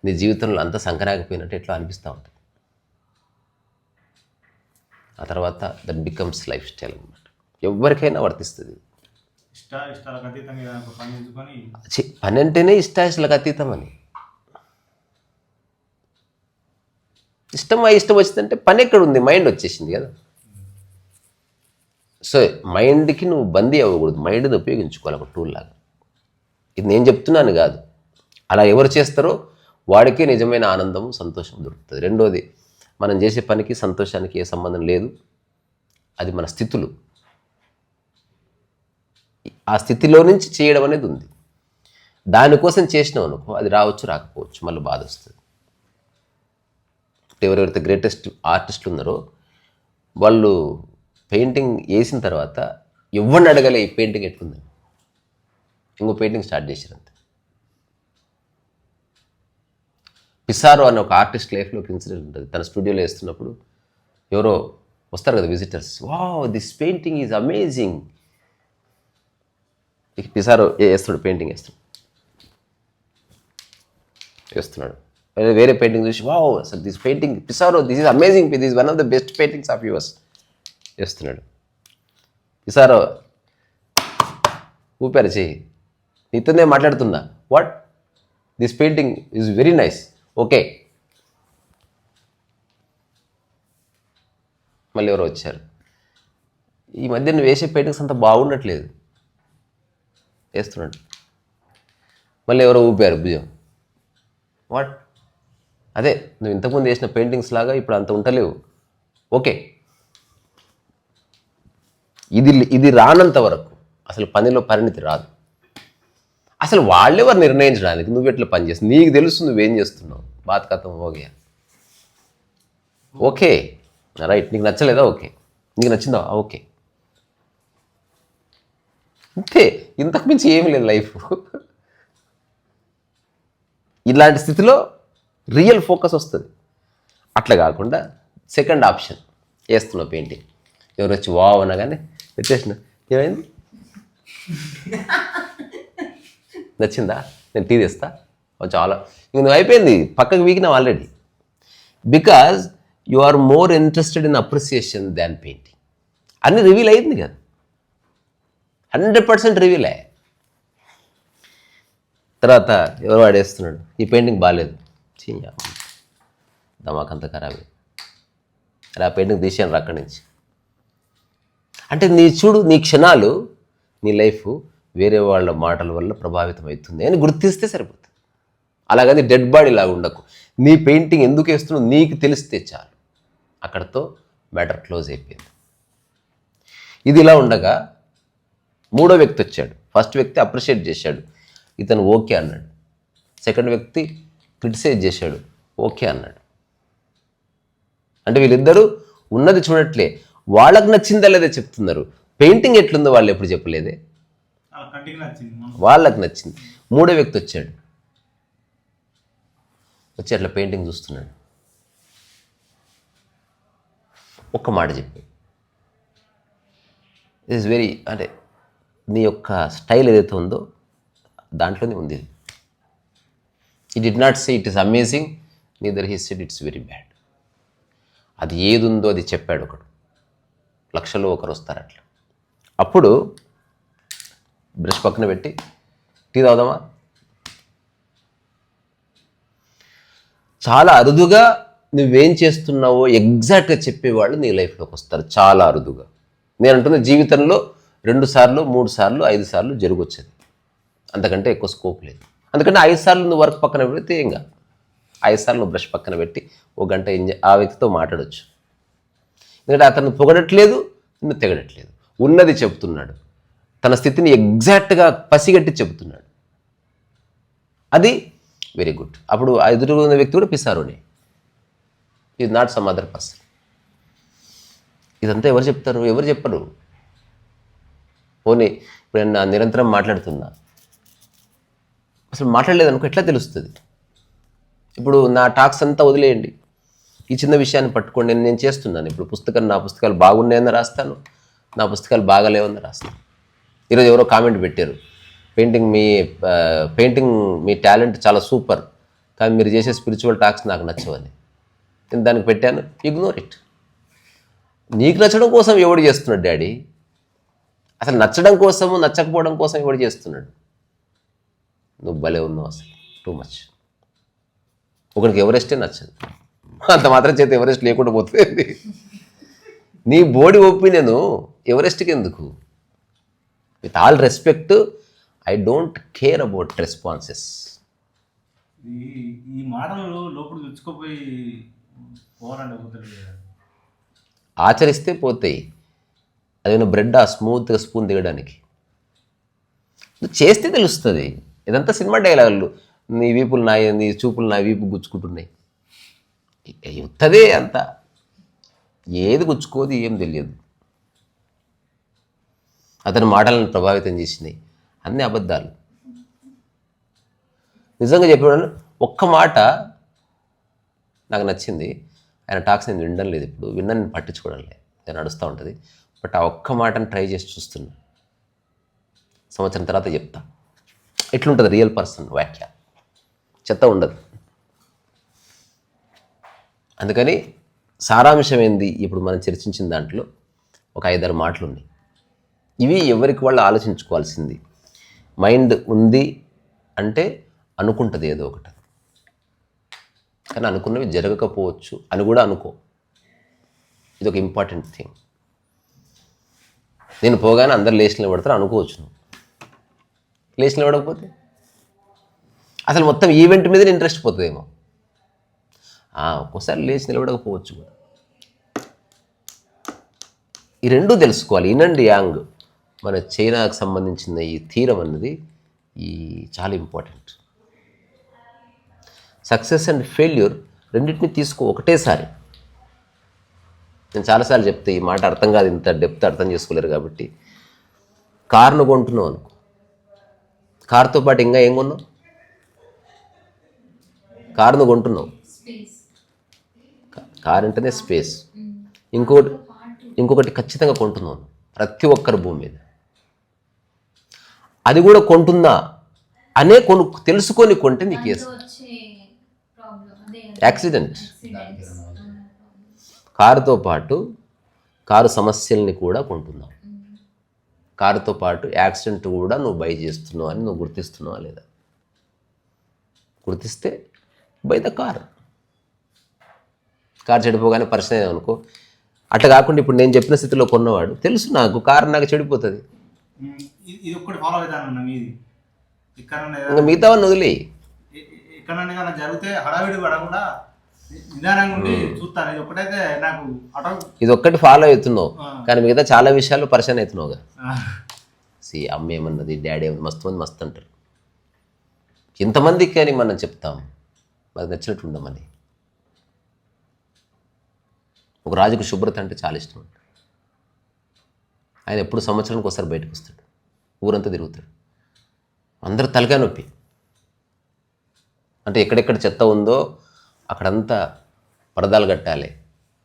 నీ జీవితంలో అంతా సంకరాకపోయినట్టు ఎట్లా అనిపిస్తూ ఉంటుంది. ఆ తర్వాత దట్ బికమ్స్ లైఫ్ స్టైల్ అనమాట. ఎవరికైనా వర్తిస్తుంది. ఇష్టాలకు అతీతంగా ఏదైనా ఒక పని ఎంచుకొని పని అంటేనే ఇష్టాలకు అతీతం అని. ఇష్టం వచ్చిందంటే పని ఎక్కడ ఉంది? మైండ్ వచ్చేసింది కదా. సో మైండ్కి నువ్వు బందీ అవ్వకూడదు, మైండ్ని ఉపయోగించుకోవాలి ఒక టూల్ లాగా. ఇది నేను చెప్తున్నాను కాదు, అలా ఎవరు చేస్తారో వాడికే నిజమైన ఆనందం, సంతోషం దొరుకుతుంది. రెండోది, మనం చేసే పనికి సంతోషానికి ఏ సంబంధం లేదు, అది మన స్థితులు. ఆ స్థితిలో నుంచి చేయడం అనేది ఉంది. దానికోసం చేసినాం అనుకో, అది రావచ్చు రాకపోవచ్చు, మళ్ళీ బాధ వస్తుంది. ఎవరెవరైతే గ్రేటెస్ట్ ఆర్టిస్టులు ఉన్నారో వాళ్ళు పెయింటింగ్ వేసిన తర్వాత ఎవరిని అడగలే ఈ పెయింటింగ్ ఎట్లుందని, ఇంకో పెయింటింగ్ స్టార్ట్ చేశారు అంతే. పిసారో అనే ఒక ఆర్టిస్ట్ లైఫ్లో ఒక ఇన్సిడెంట్ ఉంటుంది. తన స్టూడియోలో వేస్తున్నప్పుడు ఎవరో వస్తారు కదా visitors, wow this painting is amazing. Pissarro painting వేస్తున్నాడు. వేరే పెయింటింగ్ చూసి, వావ్ అసలు this painting Pissarro, this is amazing, this is one of the best paintings of yours వేస్తున్నాడు. పిసారో ఊపారు చెయ్యి, నీతోనే మాట్లాడుతున్నా, what this painting is very nice, okay. మళ్ళీ ఎవరో వచ్చారు, ఈ మధ్య నువ్వు వేసే పెయింటింగ్స్ అంత బాగుండట్లేదు వేస్తున్నాడు. మళ్ళీ ఎవరో ఊపారు భుజం, వాట్ అదే నువ్వు ఇంతకుముందు వేసిన పెయింటింగ్స్ లాగా ఇప్పుడు అంత ఉంటలేవు, ఓకే. ఇది రానంత వరకు అసలు పనిలో పరిణితి రాదు. అసలు వాళ్ళెవరు నిర్ణయించడానికి నువ్వు ఎట్లా పని చేస్తున్నావు? నీకు తెలుసు నువ్వేం చేస్తున్నావు. బాత్ కథం ఓకే, ఓకే రైట్. నీకు నచ్చలేదా? ఓకే. నీకు నచ్చిందా? ఓకే. అంతే, ఇంతకు మించి ఏమి లేదు లైఫ్. ఇలాంటి స్థితిలో రియల్ ఫోకస్ వస్తుంది. అట్లా కాకుండా సెకండ్ ఆప్షన్, వేస్తున్నావు పెయింటింగ్, ఎవరు వచ్చి వావ్ అనగానే వచ్చేసిన, ఏమైంది నచ్చిందా, నేను టీ తెస్తా, చాలా ఇంక నువ్వు అయిపోయింది, పక్కకు వీకినావు already. Because you are more interested in appreciation than painting. అన్నీ రివీల్ అయింది కదా, 100% రివీల్ అయ్యాయి. తర్వాత ఎవరు వాడేస్తున్నాడు, ఈ పెయింటింగ్ బాగాలేదు, దమాకంతా ఖరాబ్. అలా పెయింటింగ్ తీసాను అక్కడి నుంచి. అంటే నీ క్షణాలు, నీ లైఫ్ వేరే వాళ్ళ మాటల వల్ల ప్రభావితం అవుతుంది అని గుర్తిస్తే సరిపోతుంది. అలాగని డెడ్ బాడీ లాగా ఉండకు. నీ పెయింటింగ్ ఎందుకు వేస్తున్నావు నీకు తెలిస్తే చాలు, అక్కడితో మ్యాటర్ క్లోజ్ అయిపోయింది. ఇది ఇలా ఉండగా మూడో వ్యక్తి వచ్చాడు. ఫస్ట్ వ్యక్తి అప్రిషియేట్ చేశాడు, ఇతను ఓకే అన్నాడు. సెకండ్ వ్యక్తి క్రిటిసైజ్ చేశాడు, ఓకే అన్నాడు. అంటే వీళ్ళిద్దరూ ఉన్నది చూడట్లే, వాళ్ళకు నచ్చిందా లేదా చెప్తున్నారు. పెయింటింగ్ ఎట్లుందో వాళ్ళు ఎప్పుడు చెప్పలేదే, వాళ్ళకి నచ్చింది. మూడో వ్యక్తి వచ్చాడు, వచ్చి అట్లా పెయింటింగ్ చూస్తున్నాడు. ఒక్క మాట చెప్పాడు, ఇట్ ఈస్ వెరీ, అంటే నీ యొక్క స్టైల్ ఏదైతే ఉందో దాంట్లోనే ఉంది ఇది. ఈ did not say it is amazing, neither he said it's very bad. అది ఏది ఉందో అది చెప్పాడు ఒకడు, లక్షల్లో ఒకరు వస్తారు అట్లా. అప్పుడు బ్రష్ పక్కన పెట్టి టీ తాగుదామా. చాలా అరుదుగా నువ్వేం చేస్తున్నావో ఎగ్జాక్ట్గా చెప్పేవాళ్ళు నీ లైఫ్లోకి వస్తారు, చాలా అరుదుగా. నేను అంటున్న జీవితంలో 2 సార్లు 3 సార్లు 5 సార్లు జరగొచ్చేది, అంతకంటే ఎక్కువ స్కోప్ లేదు. అందుకంటే 5 సార్లు నువ్వు వర్క్ పక్కన పెడితే ఏం కాదు. 5 సార్లు నువ్వు బ్రష్ పక్కన పెట్టి 1 గంట ఆ వ్యక్తితో మాట్లాడవచ్చు. ఎందుకంటే అతను పొగడట్లేదు, నిన్ను తెగడట్లేదు, ఉన్నది చెప్తున్నాడు, తన స్థితిని ఎగ్జాక్ట్గా పసిగట్టి చెబుతున్నాడు. అది వెరీ గుడ్. అప్పుడు ఆ ఎదురుగా ఉన్న వ్యక్తి కూడా పిసారోనే, is not some other person. ఇదంతా ఎవరు చెప్తారు? ఎవరు చెప్పరు. పోనీ ఇప్పుడు నేను నిరంతరం మాట్లాడుతున్నా, అసలు మాట్లాడలేదనుకో ఎట్లా తెలుస్తుంది? ఇప్పుడు నా టాక్స్ అంతా వదిలేయండి, ఈ చిన్న విషయాన్ని పట్టుకోండి. నేను చేస్తున్నాను ఇప్పుడు నా పుస్తకాలు బాగున్నాయని రాస్తాను, నా పుస్తకాలు బాగాలేవని రాస్తాను. ఈరోజు ఎవరో కామెంట్ పెట్టారు, పెయింటింగ్ మీ టాలెంట్ చాలా సూపర్, కానీ మీరు చేసే స్పిరిచువల్ టాక్స్ నాకు నచ్చవని. నేను దానికి పెట్టాను, ఇగ్నోర్ ఇట్. నీకు నచ్చడం కోసం ఎవడు చేస్తున్నాడు డాడీ? అసలు నచ్చడం కోసము నచ్చకపోవడం కోసం ఎవడు చేస్తున్నాడు? నువ్వు భలే ఉన్నావు అసలు, టూ మచ్. ఒకరికి ఎవరెస్టే నచ్చదు, అంత మాత్రం చేత ఎవరెస్ట్ లేకుండా పోతుంది. నీ బోడీ ఒపీనియను ఎవరెస్ట్కి ఎందుకు? With all respect, I don't care about responses. ఈ మాటలు లోపల తెచ్చుకోపోయి పోవాలండి, ఆచరిస్తే పోతాయి. అదేమైనా బ్రెడ్ ఆ స్మూత్గా స్పూన్ దిగడానికి? నువ్వు చేస్తే తెలుస్తుంది. ఇదంతా సినిమా డైలాగులు. నీ వీపులు నీ చూపులు నా వీపు గుచ్చుకుంటున్నాయి, ఉత్తదే అంతా. ఏది గుచ్చుకోదు, ఏం తెలియదు. అతని మాటలను ప్రభావితం చేసినాయి, అన్నీ అబద్ధాలు. నిజంగా చెప్పాడు, ఒక్క మాట నాకు నచ్చింది. ఆయన టాక్స్ నేను వినడం లేదు, ఇప్పుడు విన్నాను, నేను పట్టించుకోవడం లేదు, నేను నడుస్తూ ఉంటుంది. బట్ ఆ ఒక్క మాటను ట్రై చేసి చూస్తున్నా, సంవత్సరం తర్వాత చెప్తా ఎట్లుంటుంది రియల్ పర్సన్ వ్యాఖ్య. చెత్త ఉండదు. అందుకని సారాంశం ఏంది, ఇప్పుడు మనం చర్చించిన దాంట్లో ఒక 5-6 మాటలు ఉన్నాయి. ఇవి ఎవరికి వాళ్ళు ఆలోచించుకోవాల్సింది. మైండ్ ఉంది అంటే అనుకుంటుంది ఏదో ఒకటి, కానీ అనుకున్నవి జరగకపోవచ్చు అని కూడా అనుకో. ఇది ఒక ఇంపార్టెంట్ థింగ్. నేను పోగానే అందరు లేచి నిలబడతారు అనుకోవచ్చు. నువ్వు లేచి నిలబడకపోతే అసలు మొత్తం ఈవెంట్ మీద ఇంట్రెస్ట్ పోతుందేమో. ఒక్కోసారి లేచి నిలబడకపోవచ్చు కూడా. ఈ రెండూ తెలుసుకోవాలి. Yin and yang. మన చైనాకు సంబంధించిన ఈ థీరం అన్నది చాలా ఇంపార్టెంట్. సక్సెస్ అండ్ ఫెయిల్యూర్ రెండింటిని తీసుకో ఒకటేసారి. నేను చాలాసార్లు చెప్తే ఈ మాట అర్థం కాదు, ఇంత డెప్త్ అర్థం చేసుకోలేరు కాబట్టి. కారును కొంటున్నావు అనుకో, కారుతో పాటు ఇంకా ఏం కొన్నావు? కారును కొంటున్నావు, కారు అంటేనే స్పేస్. ఇంకొకటి ఖచ్చితంగా కొంటున్నాను, ప్రతి ఒక్కరి భూమి మీద. అది కూడా కొంటుందా అనే తెలుసుకొని కొంటే నీకు యాక్సిడెంట్. కారుతో పాటు కారు సమస్యల్ని కూడా కొంటున్నావు, కారుతో పాటు యాక్సిడెంట్ కూడా నువ్వు బై చేస్తున్నావు అని నువ్వు గుర్తిస్తున్నావా లేదా? గుర్తిస్తే బై ద కార్. కారు చెడిపోగానే పరిచయం అనుకో. అట్లా కాకుండా ఇప్పుడు నేను చెప్పిన స్థితిలో కొన్నవాడు తెలుసు నాకు కారు నాకు చెడిపోతుంది, ఇది ఒక్కటి ఫాలో అవుతాను. మీది ఇంకా మిగతావన్నీ వదిలే. ఇక్కడ జరిగితే హడావిడి పడకుండా నిదానంగా ఉండి చూస్తాను. ఇది ఒక్కటైతే నాకు ఇది ఒక్కటి ఫాలో అవుతున్నావు, కానీ మిగతా చాలా విషయాలు పరిచయం అవుతున్నావుగా. అమ్మ ఏమన్నది, డాడీ ఏమన్నది, మస్తు మంది మస్తు అంటారు. ఇంతమందికి కానీ మనం చెప్తాం మనకు నచ్చినట్టు ఉండమని. ఒక రాజుకు శుభ్రత అంటే చాలా ఇష్టం. ఆయన ఎప్పుడు సంవత్సరానికి ఒకసారి బయటకు వస్తాడు, ఊరంతా తిరుగుతాడు. అందరూ తలకాయ నొప్పి. అంటే ఎక్కడెక్కడ చెత్త ఉందో అక్కడంతా పరదాలు కట్టాలి,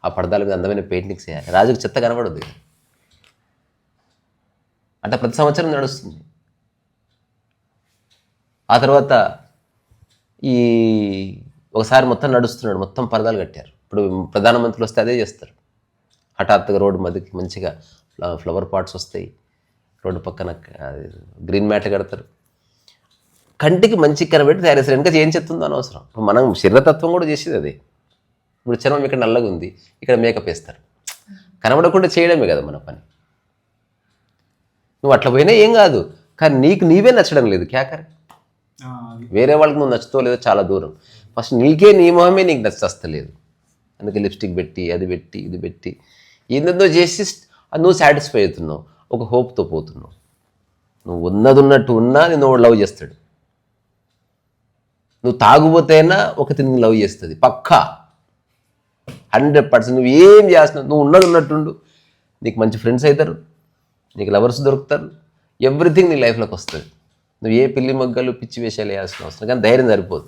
ఆ పరదాల మీద అందమైన పెయింటింగ్స్ వేయాలి. రాజుకు చెత్త కనబడదు. అట్లా ప్రతి సంవత్సరం నడుస్తుంది. ఆ తర్వాత ఈ ఒకసారి మొత్తం నడుస్తున్నాడు, మొత్తం పరదాలు కట్టారు. ఇప్పుడు ప్రధానమంత్రులు వస్తే అదే చేస్తారు. హఠాత్తుగా రోడ్డు మధ్యకి మంచిగా ఫ్లవర్ పాట్స్ వస్తాయి, రోడ్డు పక్కన గ్రీన్ మ్యాట్లు కడతారు, కంటికి మంచి కనబెట్టి తయారు చేస్తారు. వెనక ఏం చెప్తుందో అనవసరం. ఇప్పుడు మనం శరీరతత్వం కూడా చేసేది అదే. ఇప్పుడు చర్మం ఇక్కడ నల్లగా ఉంది, ఇక్కడ మేకప్ వేస్తారు, కనబడకుండా చేయడమే కదా మన పని. నువ్వు అట్లా పోయినా ఏం కాదు, కానీ నీకు నీవే నచ్చడం లేదు క్యాకర్. వేరే వాళ్ళకి నువ్వు నచ్చుతో లేదో చాలా దూరం. ఫస్ట్ నీకే నీ మొహమే నీకు నచ్చలేదు. అందుకే లిప్స్టిక్ పెట్టి అది పెట్టి ఇది పెట్టి ఏందో చేసి నువ్వు సాటిస్ఫై అవుతున్నావు, ఒక హోప్తో పోతున్నావు. నువ్వు ఉన్నది ఉన్నట్టు ఉన్నా నేను లవ్ చేస్తాడు. నువ్వు తాగుపోతేనా ఒకటి నిన్ను లవ్ చేస్తుంది పక్కా 100%. నువ్వు ఏం చేస్తున్నావు, నువ్వు ఉన్నది ఉన్నట్టుండు, నీకు మంచి ఫ్రెండ్స్ అవుతారు, నీకు లవర్స్ దొరుకుతారు, ఎవ్రీథింగ్ నీ లైఫ్లోకి వస్తుంది. నువ్వు ఏ పిల్లి మొగ్గలు పిచ్చి వేషాలు వేయాల్సిన అవసరం, కానీ ధైర్యం సరిపోదు.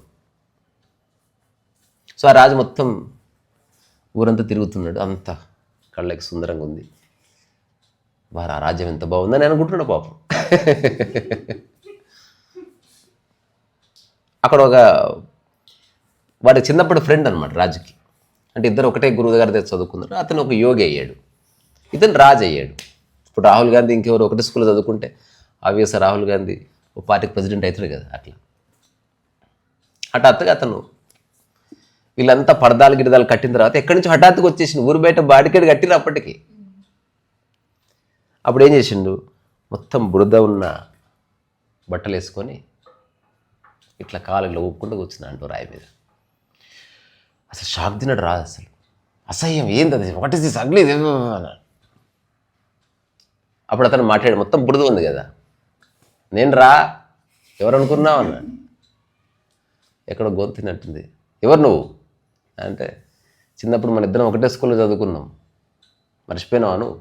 సో ఆ రాజు మొత్తం ఊరంతా తిరుగుతున్నాడు, అంత కళ్ళకి సుందరంగా ఉంది. వారు ఆ రాజ్యం ఎంత బాగుందని అనుకుంటున్నాడు పాపం. అక్కడ ఒక వాడి చిన్నప్పుడు ఫ్రెండ్ అనమాట రాజుకి. అంటే ఇద్దరు ఒకటే గురువు గారి దగ్గర చదువుకున్నారు. అతను ఒక యోగి అయ్యాడు, ఇతను రాజు అయ్యాడు. ఇప్పుడు రాహుల్ గాంధీ ఇంకెవరు ఒకటే స్కూల్లో చదువుకుంటే ఆబ్వియస్గా రాహుల్ గాంధీ ఒక పార్టీకి ప్రెసిడెంట్ అవుతాడు కదా. అట్లా హఠాత్తుగా అతను వీళ్ళంతా పరదాలు గిరదాలు కట్టిన తర్వాత ఎక్కడి నుంచి హఠాత్తుగా వచ్చేసిండు. ఊరు బయట బాడికేడు కట్టిన అప్పటికి. అప్పుడు ఏం చేసిండు, మొత్తం బురద ఉన్న బట్టలు వేసుకొని ఇట్లా కాలు ఇట్లా ఊపుకుంటూ కూర్చున్నా అంటూ రాయి మీద. అసలు షాక్ తిన్నాడు రాదు. అసలు అసహ్యం ఏంది అది, వాట్ ఇస్ దిస్ అగ్లీ అన్నాడు. అప్పుడు అతను మాట్లాడు, మొత్తం బురద ఉంది కదా, నేను రా ఎవరు అనుకున్నావు అన్నాడు. ఎక్కడో గొంతున్నట్టుంది, ఎవరు నువ్వు అంటే, చిన్నప్పుడు మన ఇద్దరం ఒకటే స్కూల్లో చదువుకున్నాం, మర్చిపోయినావా నువ్వు?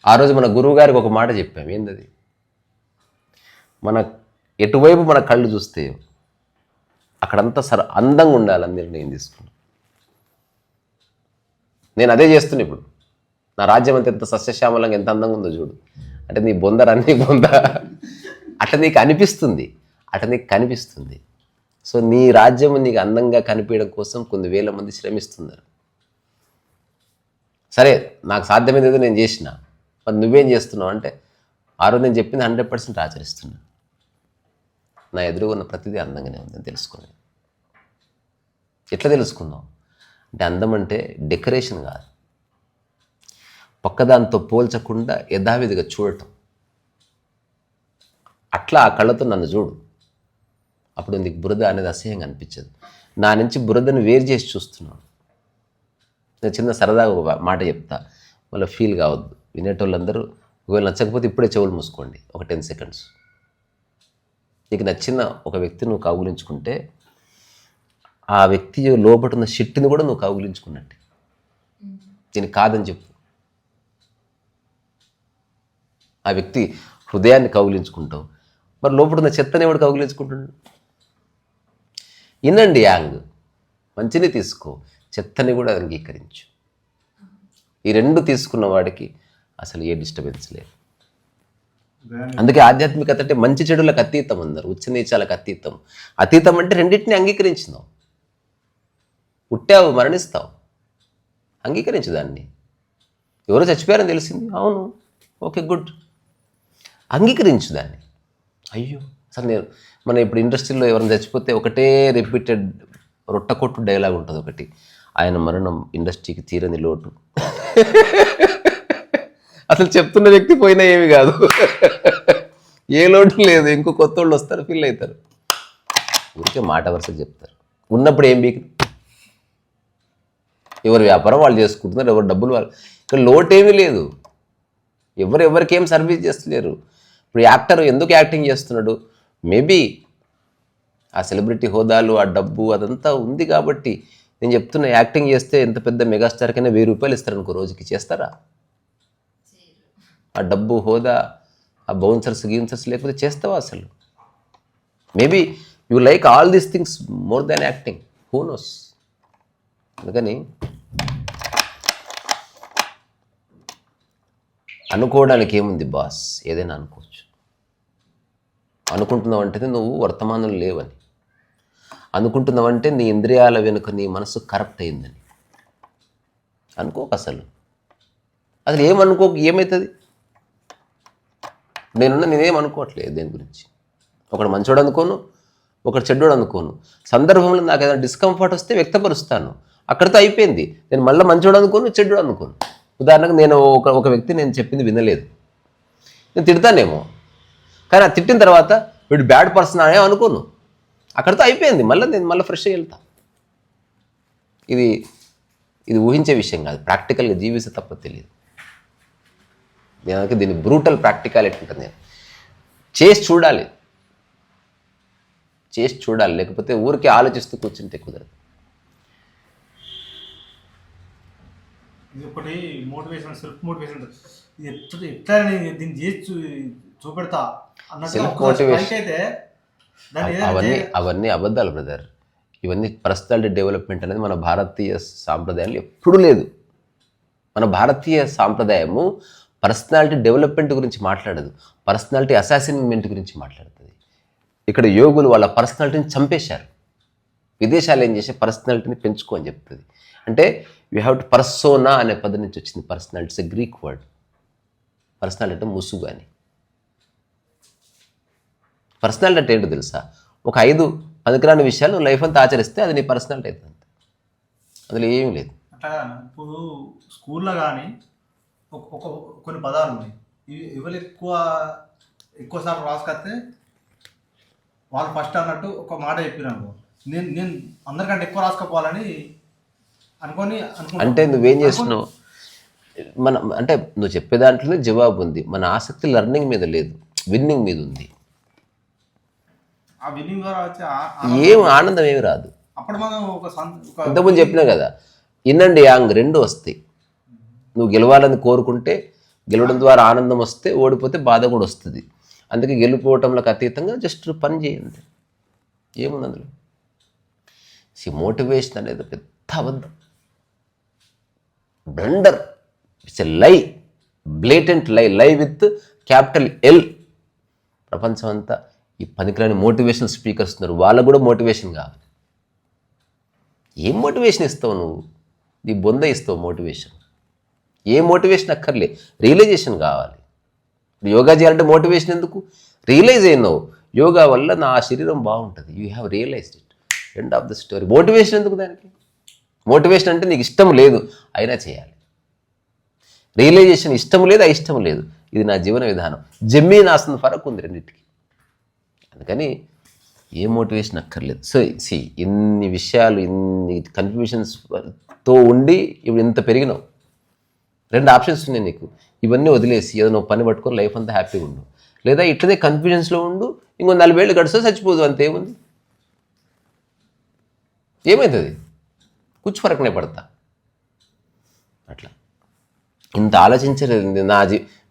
ఆ రోజు మన గురువు గారికి ఒక మాట చెప్పాం, ఏందది, మన ఎటువైపు మన కళ్ళు చూస్తే అక్కడంతా అందంగా ఉండాలని నిర్ణయం తీసుకున్నాం. నేను అదే చేస్తున్నా ఇప్పుడు. నా రాజ్యం అంతా ఎంత సస్యశ్యామలంగా ఎంత అందంగా ఉందో చూడు అంటే, నీ బొందరన్నీ బొంద అట్లా నీకు అనిపిస్తుంది, అట్లా నీకు కనిపిస్తుంది. సో నీ రాజ్యం నీకు అందంగా కనిపించడం కోసం కొన్ని వేల మంది శ్రమిస్తున్నారు. సరే, నాకు సాధ్యమైనది నేను చేసిన, మరి నువ్వేం చేస్తున్నావు అంటే, ఆ రోజు నేను చెప్పింది 100% ఆచరిస్తున్నా. నా ఎదురుగా ఉన్న ప్రతిదీ అందంగానే ఉందని తెలుసుకుని. ఎట్లా తెలుసుకుందాం అంటే, అందం అంటే డెకరేషన్ కాదు, పక్కదాంతో పోల్చకుండా యథావిధిగా చూడటం. అట్లా ఆ కళ్ళతో నన్ను చూడు, అప్పుడు నీకు బురద అనేది అసహ్యంగా అనిపించదు. నా నుంచి బురదను వేరు చేసి చూస్తున్నాను. నేను చిన్న సరదాగా ఒక మాట చెప్తా, మళ్ళీ ఫీల్ కావద్దు వినేటోళ్ళందరూ. ఒకవేళ నచ్చకపోతే ఇప్పుడే చెవులు మూసుకోండి ఒక 10 seconds. నీకు నచ్చిన ఒక వ్యక్తిని నువ్వు కౌగులించుకుంటే ఆ వ్యక్తి లోపట ఉన్న షిట్టిని కూడా నువ్వు కౌగులించుకున్నట్టు. దీనికి కాదని చెప్పు. ఆ వ్యక్తి హృదయాన్ని కౌగిలించుకుంటావు, మరి లోపల ఉన్న చెత్తని ఎవడు కౌగిలించుకుంటున్నాడు? ఇనండి యాంగ్, మంచిని తీసుకో, చెత్తని కూడా అంగీకరించు. ఈ రెండు తీసుకున్న వాడికి అసలు ఏ డిస్టర్బెన్స్ లేదు. అందుకే ఆధ్యాత్మికత అంటే మంచి చెడులకు అతీతం అన్నారు, ఉచ్చ నీచాలకు అతీతం. అతీతం అంటే రెండింటిని అంగీకరించినావు. పుట్టావు, మరణిస్తావు, అంగీకరించు దాన్ని. ఎవరో చచ్చిపోయారని తెలిసింది, అవును, ఓకే, గుడ్, అంగీకరించు దాన్ని. అయ్యో, అసలు మన ఇప్పుడు ఇండస్ట్రీలో ఎవరైనా చచ్చిపోతే ఒకటే రిపీటెడ్ రొట్టకొట్టు డైలాగ్ ఉంటుంది ఒకటి, ఆయన మరణం ఇండస్ట్రీకి తీరని లోటు. అసలు చెప్తున్న వ్యక్తి పోయినా ఏమి కాదు, ఏ లోటు లేదు, ఇంకో కొత్త వాళ్ళు వస్తారు, ఫీల్ అవుతారు. ఊరికే మాట వరుసగా చెప్తారు. ఉన్నప్పుడు ఏం బీక్, ఎవరి వ్యాపారం వాళ్ళు చేసుకుంటున్నారు, ఎవరి డబ్బులు వాళ్ళు, ఇక్కడ లోటేమీ లేదు. ఎవరికి ఏం సర్వీస్ చేస్తలేరు. ఇప్పుడు యాక్టర్ ఎందుకు యాక్టింగ్ చేస్తున్నాడు? మేబీ ఆ సెలబ్రిటీ హోదాలు, ఆ డబ్బు అదంతా ఉంది కాబట్టి. నేను చెప్తున్నా, యాక్టింగ్ చేస్తే ఎంత పెద్ద మెగాస్టార్కైనా 1000 రూపాయలు ఇస్తారనుకో రోజుకి, చేస్తారా? ఆ డబ్బు, హోదా, ఆ బౌన్సర్స్ గీన్సర్స్ లేకపోతే చేస్తావా అసలు? Maybe you like all these things more than acting, who knows. అందుకని అనుకోవడానికి ఏముంది బాస్, ఏదైనా అనుకోవచ్చు. అనుకుంటున్నావంటే నువ్వు వర్తమానంలో లేవని, అనుకుంటున్నావంటే నీ ఇంద్రియాల వెనుక నీ మనసు కరప్ట్ అయిందని. అనుకోక అసలు ఏమనుకోక ఏమవుతుంది? నేనేం అనుకోవట్లేదు దేని గురించి. ఒకడు మంచోడు అనుకోను, ఒకడు చెడ్డోడు అనుకోను. సందర్భంలో నాకు ఏదైనా డిస్కంఫర్ట్ వస్తే వ్యక్తపరుస్తాను, అక్కడితో అయిపోయింది. నేను మళ్ళీ మంచోడు అనుకోను, చెడ్డోడు అనుకోను. ఉదాహరణకు నేను ఒక వ్యక్తి నేను చెప్పింది వినలేదు, నేను తిడతానేమో, కానీ ఆ తిట్టిన తర్వాత వీడు బ్యాడ్ పర్సన్ అనే అనుకోను, అక్కడితో అయిపోయింది. నేను మళ్ళీ ఫ్రెష్గా వెళ్తా. ఇది ఊహించే విషయం కాదు, ప్రాక్టికల్గా జీవిస్తే తప్ప తెలియదు. నేను దీన్ని బ్రూటల్ ప్రాక్టికాలిటీ ఉంటుంది. నేను చేసి చూడాలి, లేకపోతే ఊరికే ఆలోచిస్తూ కూర్చుంటే కుదరదు. ఇది ఒకటి మోటివేషన్, సెల్ఫ్ మోటివేషన్. ఇది ఎట్లా దీన్ని చేసి చూపెడతా సెల్ఫ్ మోటివేషన్ అయితే అవన్నీ అబద్ధాలు బ్రదర్. ఇవన్నీ పర్సనాలిటీ డెవలప్మెంట్ అనేది మన భారతీయ సాంప్రదాయాలు ఎప్పుడూ లేదు. మన భారతీయ సాంప్రదాయము పర్సనాలిటీ డెవలప్మెంట్ గురించి మాట్లాడదు, పర్సనాలిటీ అసాసిన్మెంట్ గురించి మాట్లాడుతుంది. ఇక్కడ యోగులు వాళ్ళ పర్సనాలిటీని చంపేశారు. విదేశాలు ఏం చేసే పర్సనాలిటీని పెంచుకో అని చెప్తుంది. అంటే యూ హ్యావ్ టు పర్సోనా అనే పదం నుంచి వచ్చింది personality. It's a Greek word. Personality అంటే ముసుగు అని. పర్సనాలిటీ అంటే ఏంటో తెలుసా? ఒక 5 పనికిరాని విషయాలు లైఫ్ అంతా ఆచరిస్తే అది నీ పర్సనాలిటీ అవుతుంది. అందులో ఏమీ లేదు. అట్లా ఇప్పుడు స్కూల్లో కానీ కొన్ని పదాలు ఉన్నాయి, ఎవరు ఎక్కువసార్లు రాసుకొస్తే వాళ్ళు ఫస్ట్ అన్నట్టు ఒక మాట చెప్పినాను, నేను అందరికంటే ఎక్కువ రాసుకపోవాలని అనుకొని అంటే నువ్వేం చేస్తున్నావు? అంటే నువ్వు చెప్పే దాంట్లోనే జవాబు ఉంది. మన ఆసక్తి లెర్నింగ్ మీద లేదు, విన్నింగ్ మీద ఉంది. ఆ విన్నింగ్ ద్వారా వచ్చే ఆనందం ఏమి రాదు. అప్పుడు మనం ఇంతకుముందు చెప్పినా కదా, ఇన్ అండ్ యాంగ్ 2 వస్తాయి. నువ్వు గెలవాలని కోరుకుంటే గెలవడం ద్వారా ఆనందం వస్తే, ఓడిపోతే బాధ కూడా వస్తుంది. అందుకే గెలిపోవటంలోకి అతీతంగా జస్ట్ పని చేయండి, ఏముంది అందులో. మోటివేషన్ అనేది పెద్ద అబద్ధం, బ్లండర్. ఇట్స్ ఎ లై, బ్లేటెంట్ లై విత్ క్యాపిటల్ ఎల్. ప్రపంచం అంతా ఈ పనికిరాని మోటివేషనల్ స్పీకర్స్ ఉన్నారు, వాళ్ళకు కూడా మోటివేషన్ కావాలి. ఏం మోటివేషన్ ఇస్తావు నువ్వు? నీ బొంద ఇస్తావు మోటివేషన్. ఏ మోటివేషన్ అక్కర్లే, రియలైజేషన్ కావాలి. యోగా చేయాలంటే మోటివేషన్ ఎందుకు? రియలైజ్ అయినావు, యోగా వల్ల నా శరీరం బాగుంటుంది, you have realised it, end of the story. Motivation ఎందుకు దానికి? మోటివేషన్ అంటే నీకు ఇష్టం లేదు అయినా చేయాలి. రియలైజేషన్ ఇష్టం లేదు, అయిష్టం లేదు, ఇది నా జీవన విధానం. జమ్మీన్ ఆసన ఫరక్ ఉంది రెండింటికి. అందుకని ఏ మోటివేషన్ అక్కర్లేదు. సో ఇన్ని విషయాలు, ఇన్ని కన్ఫ్యూషన్స్తో ఉండి ఇప్పుడు ఇంత పెరిగినావు. 2 ఆప్షన్స్ ఉన్నాయి నీకు. ఇవన్నీ వదిలేసి ఏదో నువ్వు పని పట్టుకొని లైఫ్ అంతా హ్యాపీగా ఉండు, లేదా ఇట్లనే కన్ఫ్యూజన్స్లో ఉండు, ఇంకో 4 ఏళ్ళు గడిస్తే చచ్చిపోదు, అంతేముంది. ఏమవుతుంది? కూర్చు ఫరకనే పడతా. అట్లా ఇంత ఆలోచించలేదు.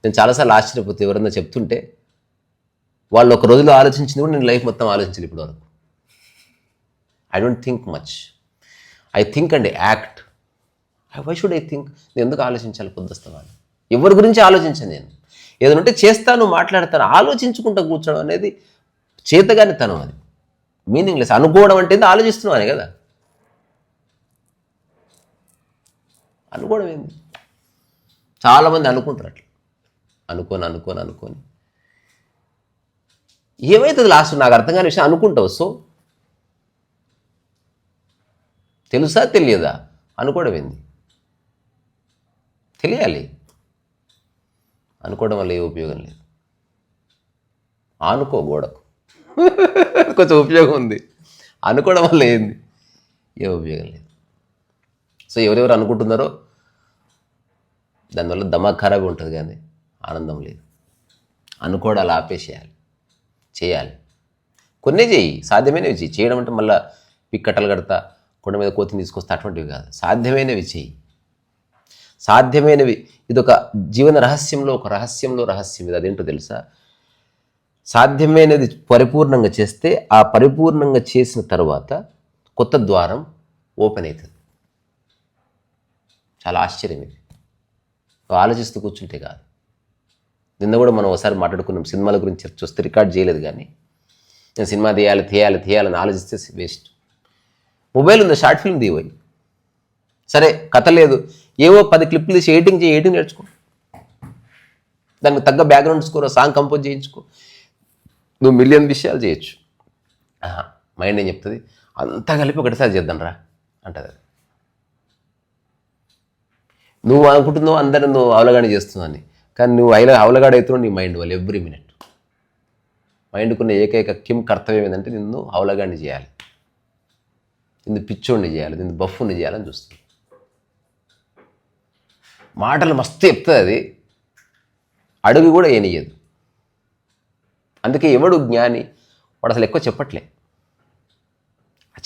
నేను చాలాసార్లు ఆశ్చర్యపోతే ఎవరన్నా చెప్తుంటే, వాళ్ళు ఒక రోజులో ఆలోచించింది కూడా నేను లైఫ్ మొత్తం ఆలోచించలేదు ఇప్పటి వరకు. I don't think much, I think and act. Why should I think? నేను ఎందుకు ఆలోచించాలి పొద్దుస్తాను? ఎవరి గురించి ఆలోచించాను నేను. ఏదంటే చేస్తాను, మాట్లాడతాను, ఆలోచించుకుంటూ కూర్చోడం అనేది చేతగాని తనం, అది మీనింగ్లెస్. అనుకోవడం అంటే ఆలోచిస్తున్నావు అని కదా. అనుకోవడం ఏంది? చాలామంది అనుకుంటారు అట్లా, అనుకోని ఏమవుతుంది లాస్ట్? నాకు అర్థం కాని విషయం అనుకుంటావు. సో తెలుసా తెలియదా? అనుకోవడం ఏంది? తెలియాలి. అనుకోవడం వల్ల ఏ ఉపయోగం లేదు. ఆనుకో గోడకు, కొంచెం ఉపయోగం ఉంది. అనుకోవడం వల్ల ఏంది? ఏ ఉపయోగం లేదు. సో ఎవరెవరు అనుకుంటున్నారో దానివల్ల దమాగ్ ఖరాబ్ ఉంటుంది, కానీ ఆనందం లేదు. అనుకోవడాలు ఆపేసేయాలి, చేయాలి. కొన్నే చేయి, సాధ్యమైనవి చేయి. చేయడం అంటే మళ్ళీ పిక్కట్టలు కడతా, కొండ మీద కోతిని తీసుకొస్తా అటువంటివి కాదు. సాధ్యమైనవి చేయి, సాధ్యమైనవి. ఇదొక జీవన రహస్యంలో ఒక రహస్యం ఇది. అదేంటో తెలుసా? సాధ్యమైనది పరిపూర్ణంగా చేస్తే, ఆ పరిపూర్ణంగా చేసిన తర్వాత కొత్త ద్వారం ఓపెన్ అవుతుంది. చాలా ఆశ్చర్యం ఇది. ఆలోచిస్తూ కూర్చుంటే కాదు. నిన్న కూడా మనం ఒకసారి మాట్లాడుకున్నాం సినిమాల గురించి చర్చ వస్తే రికార్డ్ చేయలేదు, కానీ నేను సినిమా తీయాలని ఆలోచిస్తే వేస్ట్. మొబైల్ ఉంది, షార్ట్ ఫిల్మ్ తీయబోయి సరే, కథ లేదు, ఏవో 10 క్లిప్లు తీసి ఎడిటింగ్ నేర్చుకో, దానికి తగ్గ బ్యాక్గ్రౌండ్ స్కోర్, సాంగ్ కంపోజ్ చేయించుకో, నువ్వు మిలియన్ విషయాలు చేయొచ్చు. మైండ్ ఏం చెప్తుంది, అంతా కలిపి ఒకటిసారి చేద్దాం రా అంటది. అది నువ్వు అనుకుంటున్నావు అందరిని నువ్వు అవలగాడి చేస్తున్నావు, కానీ నువ్వు అవలగాడు అవుతున్నావు నీ మైండ్ వల్ల. ఎవ్రీ మినిట్ మైండ్కున్న ఏకైక కర్తవ్యం ఏంటంటే నిన్ను అవలగాడిని చేయాలి, నిన్ను పిచ్చోడిని చేయాలి, నిన్ను బఫ్ఫుని చేయాలని చూస్తుంది. మాటలు మస్తు చెప్తుంది అది, అడుగు కూడా ఏనియదు. అందుకే ఎవడు జ్ఞాని వాడు అసలు ఎక్కువ చెప్పట్లే,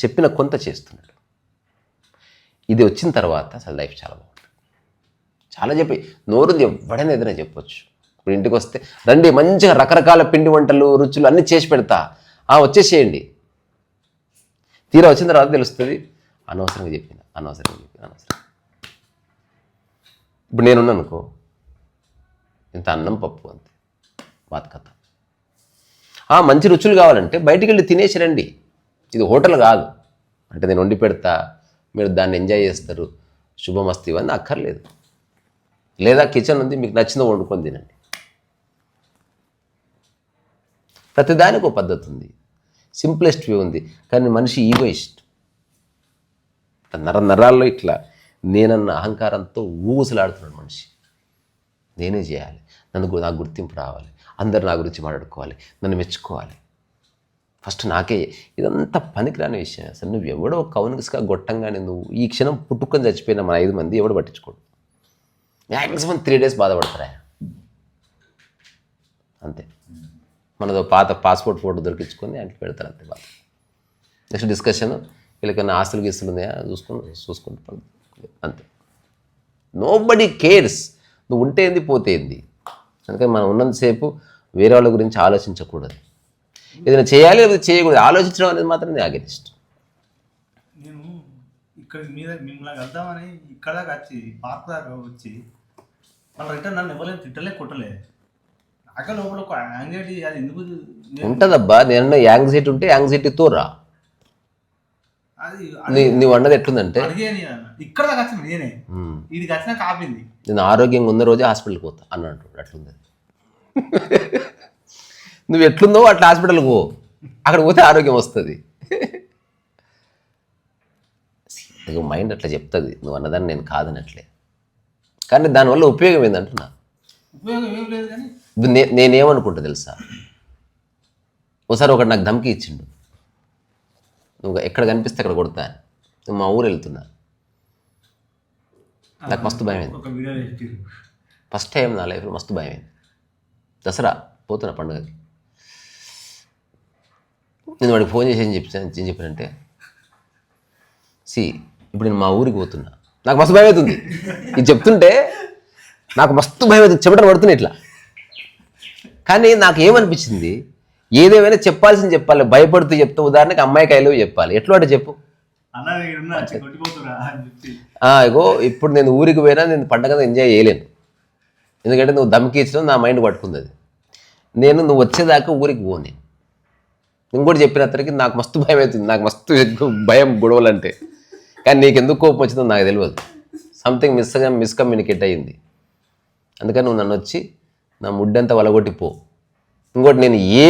చెప్పిన కొంత చేస్తున్నాడు. ఇది వచ్చిన తర్వాత అసలు లైఫ్ చాలా బాగుంటుంది. చాలా చెప్పి నోరుంది, ఎవడైనా ఏదైనా చెప్పొచ్చు. ఇప్పుడు ఇంటికి వస్తే రండి మంచిగా రకరకాల పిండి వంటలు రుచులు అన్నీ చేసి పెడతా, వచ్చేసేయండి. తీరా వచ్చిన తర్వాత తెలుస్తుంది అనవసరంగా చెప్పిన. ఇప్పుడు నేనున్నా అనుకో, ఇంత అన్నం పప్పు అంతే, బాత్ కథ. మంచి రుచులు కావాలంటే బయటికి వెళ్ళి తినేసి రండి, ఇది హోటల్ కాదు. అంటే నేను వండి పెడతా, మీరు దాన్ని ఎంజాయ్ చేస్తారు, శుభమస్తు ఇవన్నీ అక్కర్లేదు. లేదా కిచెన్ ఉంది, మీకు నచ్చిన వండుకొని తినండి. ప్రతిదానికి ఒక పద్ధతి ఉంది, సింప్లెస్ట్ వ్యూ ఉంది. కానీ మనిషి ఈగోయిస్ట్, నరాల్లో ఇట్లా నేనన్న అహంకారంతో ఊగుసలాడుతున్నాడు మనిషి. నేనే చేయాలి, నాకు గుర్తింపు రావాలి, అందరు నా గురించి మాట్లాడుకోవాలి, నన్ను మెచ్చుకోవాలి, ఫస్ట్ నాకే. ఇదంతా పనికిరాని విషయం. అసలు నువ్వు ఎవడో కౌన్స్గా గొట్టంగానే నువ్వు ఈ క్షణం పుట్టుకొని చచ్చిపోయిన మన 5 మంది ఎవడు పట్టించుకోడు. మ్యాక్సిమం 3 days బాధపడతారా అంతే. మనదో పాత పాస్పోర్ట్ ఫోటో దొరికించుకొని అట్లా పెడతారు అంతే బాధ. నెక్స్ట్ డిస్కషన్, వీళ్ళకన్నా ఆస్తులు గీస్తులు ఉన్నాయా చూసుకుంటాం అంతే. నోబడీ కేర్స్, నువ్వు ఉంటే ఏంది పోతే ఏంది. అందుకని మనం ఉన్నంతసేపు వేరే వాళ్ళ గురించి ఆలోచించకూడదు. ఏదైనా చేయాలి లేదా చేయకూడదు, ఆలోచించడం అనేది మాత్రం నేను అగెనిస్ట్. నేను ఇక్కడ మీద మిమ్మల్ని వెళ్దామని ఇక్కడ దాకా వచ్చి పార్క్ దాకా వచ్చి మళ్ళీ రిటర్న్ నన్ను ఎవరైనా తిట్టలే కొట్టలే. నాకే లోపల ఒక యాంగ్జైటీ, అది ఎందుకు ఉంటుందబ్బా. నేను యాంగ్జైటీ ఉంటే యాంగ్జైటీతో రా. అది నువ్వు అన్నది ఎట్లుందంటే, ఇక్కడ దాకా వచ్చింది నేనే, ఇది వచ్చినా కాపింది. నేను ఆరోగ్యంగా ఉన్న రోజే హాస్పిటల్కి పోతా అన్నట్టు అట్లుంది. నువ్వు ఎట్లుందో అట్లా హాస్పిటల్కి పో, అక్కడ పోతే ఆరోగ్యం వస్తుంది. నీకు మైండ్ అట్లా చెప్తుంది, నువ్వు అన్నదాన్ని నేను కాదనట్లే. కానీ దానివల్ల ఉపయోగం ఏందంటున్నా, ఉపయోగం ఏం లేదు. కానీ నేనేమనుకుంటా తెలుసా, ఒకసారి ఒకటి నాకు ధమ్కి ఇచ్చిండు, నువ్వు ఎక్కడ కనిపిస్తే అక్కడ కొడతా. నువ్వు మా ఊరు వెళ్తున్నా, నాకు మస్తు భయమైంది. ఫస్ట్ టైం నా లైఫ్లో మస్తు భయమైంది. దసరా పోతున్నా పండుగకి, నేను వాడికి ఫోన్ చేసి ఏం చెప్పానంటే, ఇప్పుడు నేను మా ఊరికి పోతున్నా, నాకు మస్తు భయం అవుతుంది. ఇది చెప్తుంటే నాకు మస్తు భయం అవుతుంది, చెమటలు పడుతున్నాయి ఇట్లా. కానీ నాకు ఏమనిపించింది, ఏదేమైనా చెప్పాల్సింది చెప్పాలి, భయపడుతూ చెప్తా. ఉదాహరణకి అమ్మాయికి ఐ లవ్ చెప్పాలి, ఎట్లా అంటే చెప్పు. ఇగో ఇప్పుడు నేను ఊరికి పోయినా నేను పండగ ఎంజాయ్ చేయలేను, ఎందుకంటే నువ్వు దమ్కి ఇచ్చినా నా మైండ్ పట్టుకుంది. అది నువ్వు వచ్చేదాకా ఊరికి పోను. ఇంకోటి చెప్పిన అతనికి నాకు మస్తు భయం అవుతుంది, నాకు మస్తు భయం గొడవలు అంటే. కానీ నీకు ఎందుకు కోపం వచ్చిందో నాకు తెలియదు, సంథింగ్ మిస్కమ్యూనికేట్ అయ్యింది. అందుకని నువ్వు నన్ను వచ్చి నా ముడ్డంతా వలగొట్టిపో. ఇంకోటి నేను ఏ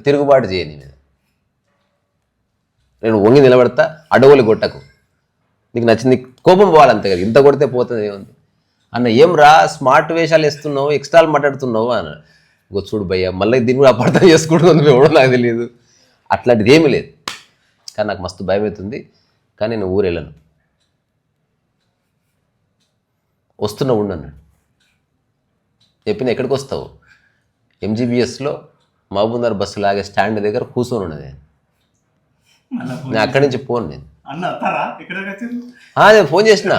తిరుగుబాటు చేయని మీద, నేను వంగి నిలబడతా, అడవులు కొట్టకు, నీకు నచ్చింది కోపం పోవాలంతే కదా, ఇంత కొడితే పోతుంది ఏముంది అన్న. ఏం రా స్మార్ట్ వేషాలు వేస్తున్నావు, ఎక్స్ట్రాలు మాట్లాడుతున్నావు అన్న. ఇంకో చూడు భయ్యా, మళ్ళీ దీన్ని కూడా అపార్థం చేసుకుంటున్నాను ఎవడో నాకు తెలియదు. అట్లాంటిది ఏమీ లేదు. కానీ నాకు మస్తు భయం అవుతుంది. కానీ నేను ఊరు వెళ్ళను, వస్తున్నా ఉండు అన్నాడు. చెప్పిన ఎక్కడికి వస్తావు, ఎంజీబీఎస్లో మహబూబ్నగర్ బస్సు లాగే స్టాండ్ దగ్గర కూర్చొని ఉన్నది. నేను అక్కడి నుంచి పోను. నేను నేను ఫోన్ చేసిన,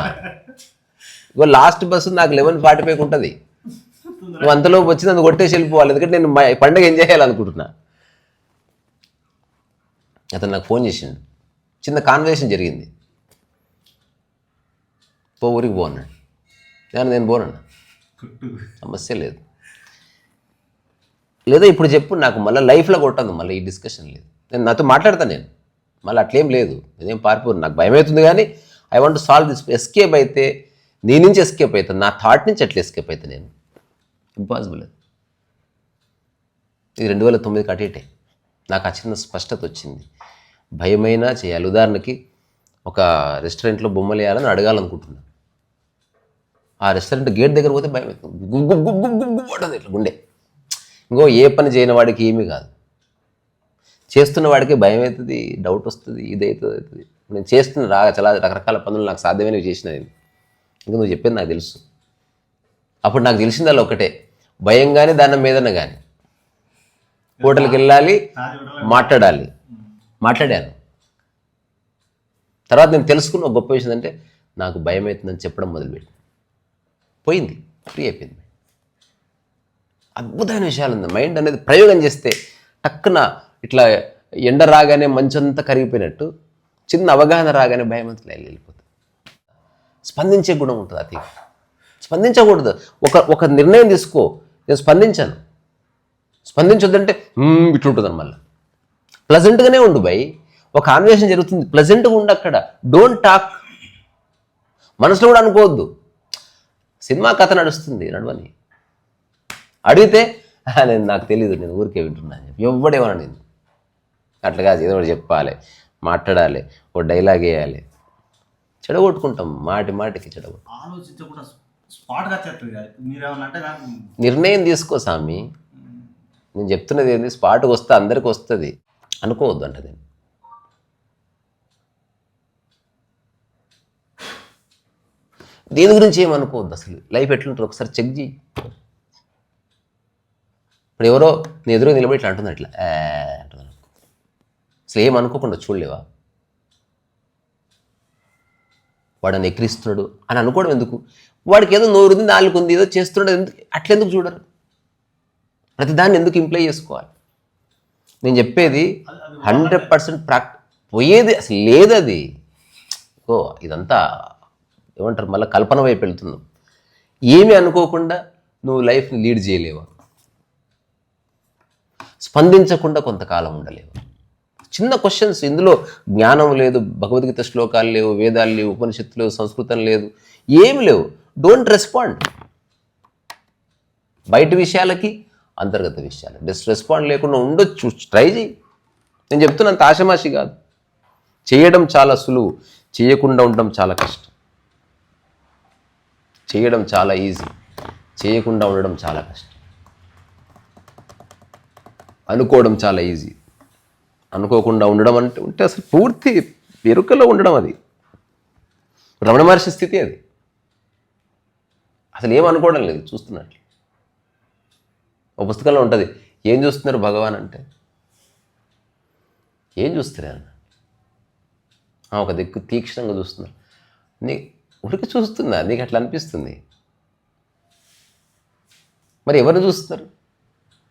ఇగో లాస్ట్ బస్సు నాకు 11:45 ఉంటుంది, నువ్వు అంతలోపు వచ్చి నన్ను కొట్టేసి వెళ్ళిపోవాలి, ఎందుకంటే నేను పండగ ఎంజాయ్ చేయాలనుకుంటున్నా. అతను నాకు ఫోన్ చేసిండు, చిన్న కాన్వర్సేషన్ జరిగింది. ఊరికి పో అన్నాడు. నేను పోనన్నా, సమస్య లేదు. లేదా ఇప్పుడు చెప్పు, నాకు మళ్ళీ లైఫ్లో కొట్టదు, మళ్ళీ ఈ డిస్కషన్ లేదు. నేను నాతో మాట్లాడతాను, నేను మళ్ళీ అట్లేం లేదు, నేనేం పారిపోను. నాకు భయం అవుతుంది కానీ I want to solve this. Escape అయితే నీ నుంచి ఎస్కేప్ అవుతాను, నా థాట్ నుంచి ఎట్లా ఎస్కేప్ అవుతాను నేను? ఇంపాసిబుల్. ఇది 2009 అటేటే నాకు ఆ చిన్న స్పష్టత వచ్చింది. భయమైనా చేయాలి. ఉదాహరణకి ఒక రెస్టారెంట్లో బొమ్మలు వేయాలని అడగాలనుకుంటున్నా. ఆ రెస్టారెంట్ గేట్ దగ్గర పోతే భయం అవుతుంది, గుబ్ గుబ్ గుబ్ గుబ్ గుబ్ ఉంటుంది ఇట్లా గుండె. ఇంకో ఏ పని చేయని వాడికి ఏమీ కాదు, చేస్తున్న వాడికి భయం అవుతుంది, డౌట్ వస్తుంది, ఇది అవుతుంది. నేను చేస్తున్న చాలా రకరకాల పనులు నాకు సాధ్యమైనవి చేసిన నేను. ఇంకా నువ్వు చెప్పేది నాకు తెలుసు. అప్పుడు నాకు తెలిసింది అలా ఒకటే, భయం కానీ దాని మీదన కానీ హోటల్కి వెళ్ళాలి, మాట్లాడాను. తర్వాత నేను తెలుసుకున్న ఒక గొప్ప విషయం అంటే నాకు భయం అవుతుందని చెప్పడం మొదలుపెట్టి పోయింది, ఫ్రీ అయిపోయింది. అద్భుతమైన విషయాలు ఉంది. మైండ్ అనేది ప్రయోగం చేస్తే టక్కున ఇట్లా ఎండ రాగానే మంచంతా కరిగిపోయినట్టు చిన్న అవగాహన రాగానే భయం అంతా వెళ్ళిపోతుంది. స్పందించే గుణం ఉంటుంది. అది స్పందించకూడదు. ఒక నిర్ణయం తీసుకో, నేను స్పందించాను, స్పందించొద్దంటే ఇట్లుంటుంది అని మళ్ళీ. ప్లజెంట్గానే ఉండు బై, ఒక కాన్వర్సేషన్ జరుగుతుంది, ప్లజెంట్గా ఉండు అక్కడ. Don't talk. మనసులో కూడా అనుకోవద్దు, సినిమా కథ నడుస్తుంది నడవని. అడిగితే నేను నాకు తెలీదు, నేను ఊరికే వింటున్నా అని చెప్పి ఎవ్వడేమన్నా నేను అట్లాగా ఏదో ఒకటి చెప్పాలి, మాట్లాడాలి, ఓ డైలాగ్ వేయాలి. చెడగొట్టుకుంటాం, మాటికి చెడగొట్టు. ఆలోచించకుండా స్పాట్గా వచ్చేస్తుంది. మీరేమన్నా అంటే నాకు నిర్ణయం తీసుకో సామి. నేను చెప్తున్నది ఏంది, స్పాట్కి వస్తే అందరికి వస్తుంది అనుకోవద్దు అంట. నేను దీని గురించి ఏమనుకోవద్దు అసలు. లైఫ్ ఎట్లుంటుంది ఒకసారి చెక్ చేయి. ఇప్పుడు ఎవరో నీ ఎదురు నిలబడి ఇట్లా అంటున్నారు, ఇట్లా అంటున్నారు, అసలు ఏమనుకోకుండా చూడలేవా? వాడని ఎక్కిరిస్తున్నాడు అని అనుకోవడం ఎందుకు? వాడికి ఏదో నోరుంది, నాలుగు ఉంది, ఏదో చేస్తున్నాడు, ఎందుకు అట్లెందుకు చూడరు? ప్రతిదాన్ని ఎందుకు ఇంప్లై చేసుకోవాలి? నేను చెప్పేది 100% పోయేది అసలు లేదు. అది ఓ ఇదంతా ఏమంటారు, మళ్ళీ కల్పన వైపు వెళ్తున్నాం. ఏమి అనుకోకుండా నువ్వు లైఫ్ని లీడ్ చేయలేవా? స్పందించకుండా కొంతకాలం ఉండలేవు. చిన్న క్వశ్చన్స్, ఇందులో జ్ఞానం లేదు, భగవద్గీత శ్లోకాలు లేవు, వేదాలు లేవు, ఉపనిషత్తులు లేవు, సంస్కృతం లేదు, ఏమి లేవు. Don't respond. బయట విషయాలకి, అంతర్గత విషయాలు రెస్పాండ్ లేకుండా ఉండొచ్చు. ట్రై చేయి. నేను చెప్తున్నంత ఆషమాషి కాదు. చేయడం చాలా సులువు, చేయకుండా ఉండడం చాలా కష్టం. చేయడం చాలా ఈజీ, చేయకుండా ఉండడం చాలా కష్టం. అనుకోవడం చాలా ఈజీ, అనుకోకుండా ఉండడం అంటే ఉంటే అసలు పూర్తి ఎరుకలో ఉండడం. అది రమణ మహర్షి స్థితి. అది అసలు ఏమనుకోవడం లేదు, చూస్తున్నట్లు. ఒక పుస్తకంలో ఉంటుంది, ఏం చూస్తున్నారు భగవాన్ అంటే, ఏం చూస్తున్నారు అన్న, ఒక దిక్కు తీక్షణంగా చూస్తున్నారు. నీ ఉరికి చూస్తున్నా, నీకు అట్లా అనిపిస్తుంది. మరి ఎవరిని చూస్తున్నారు?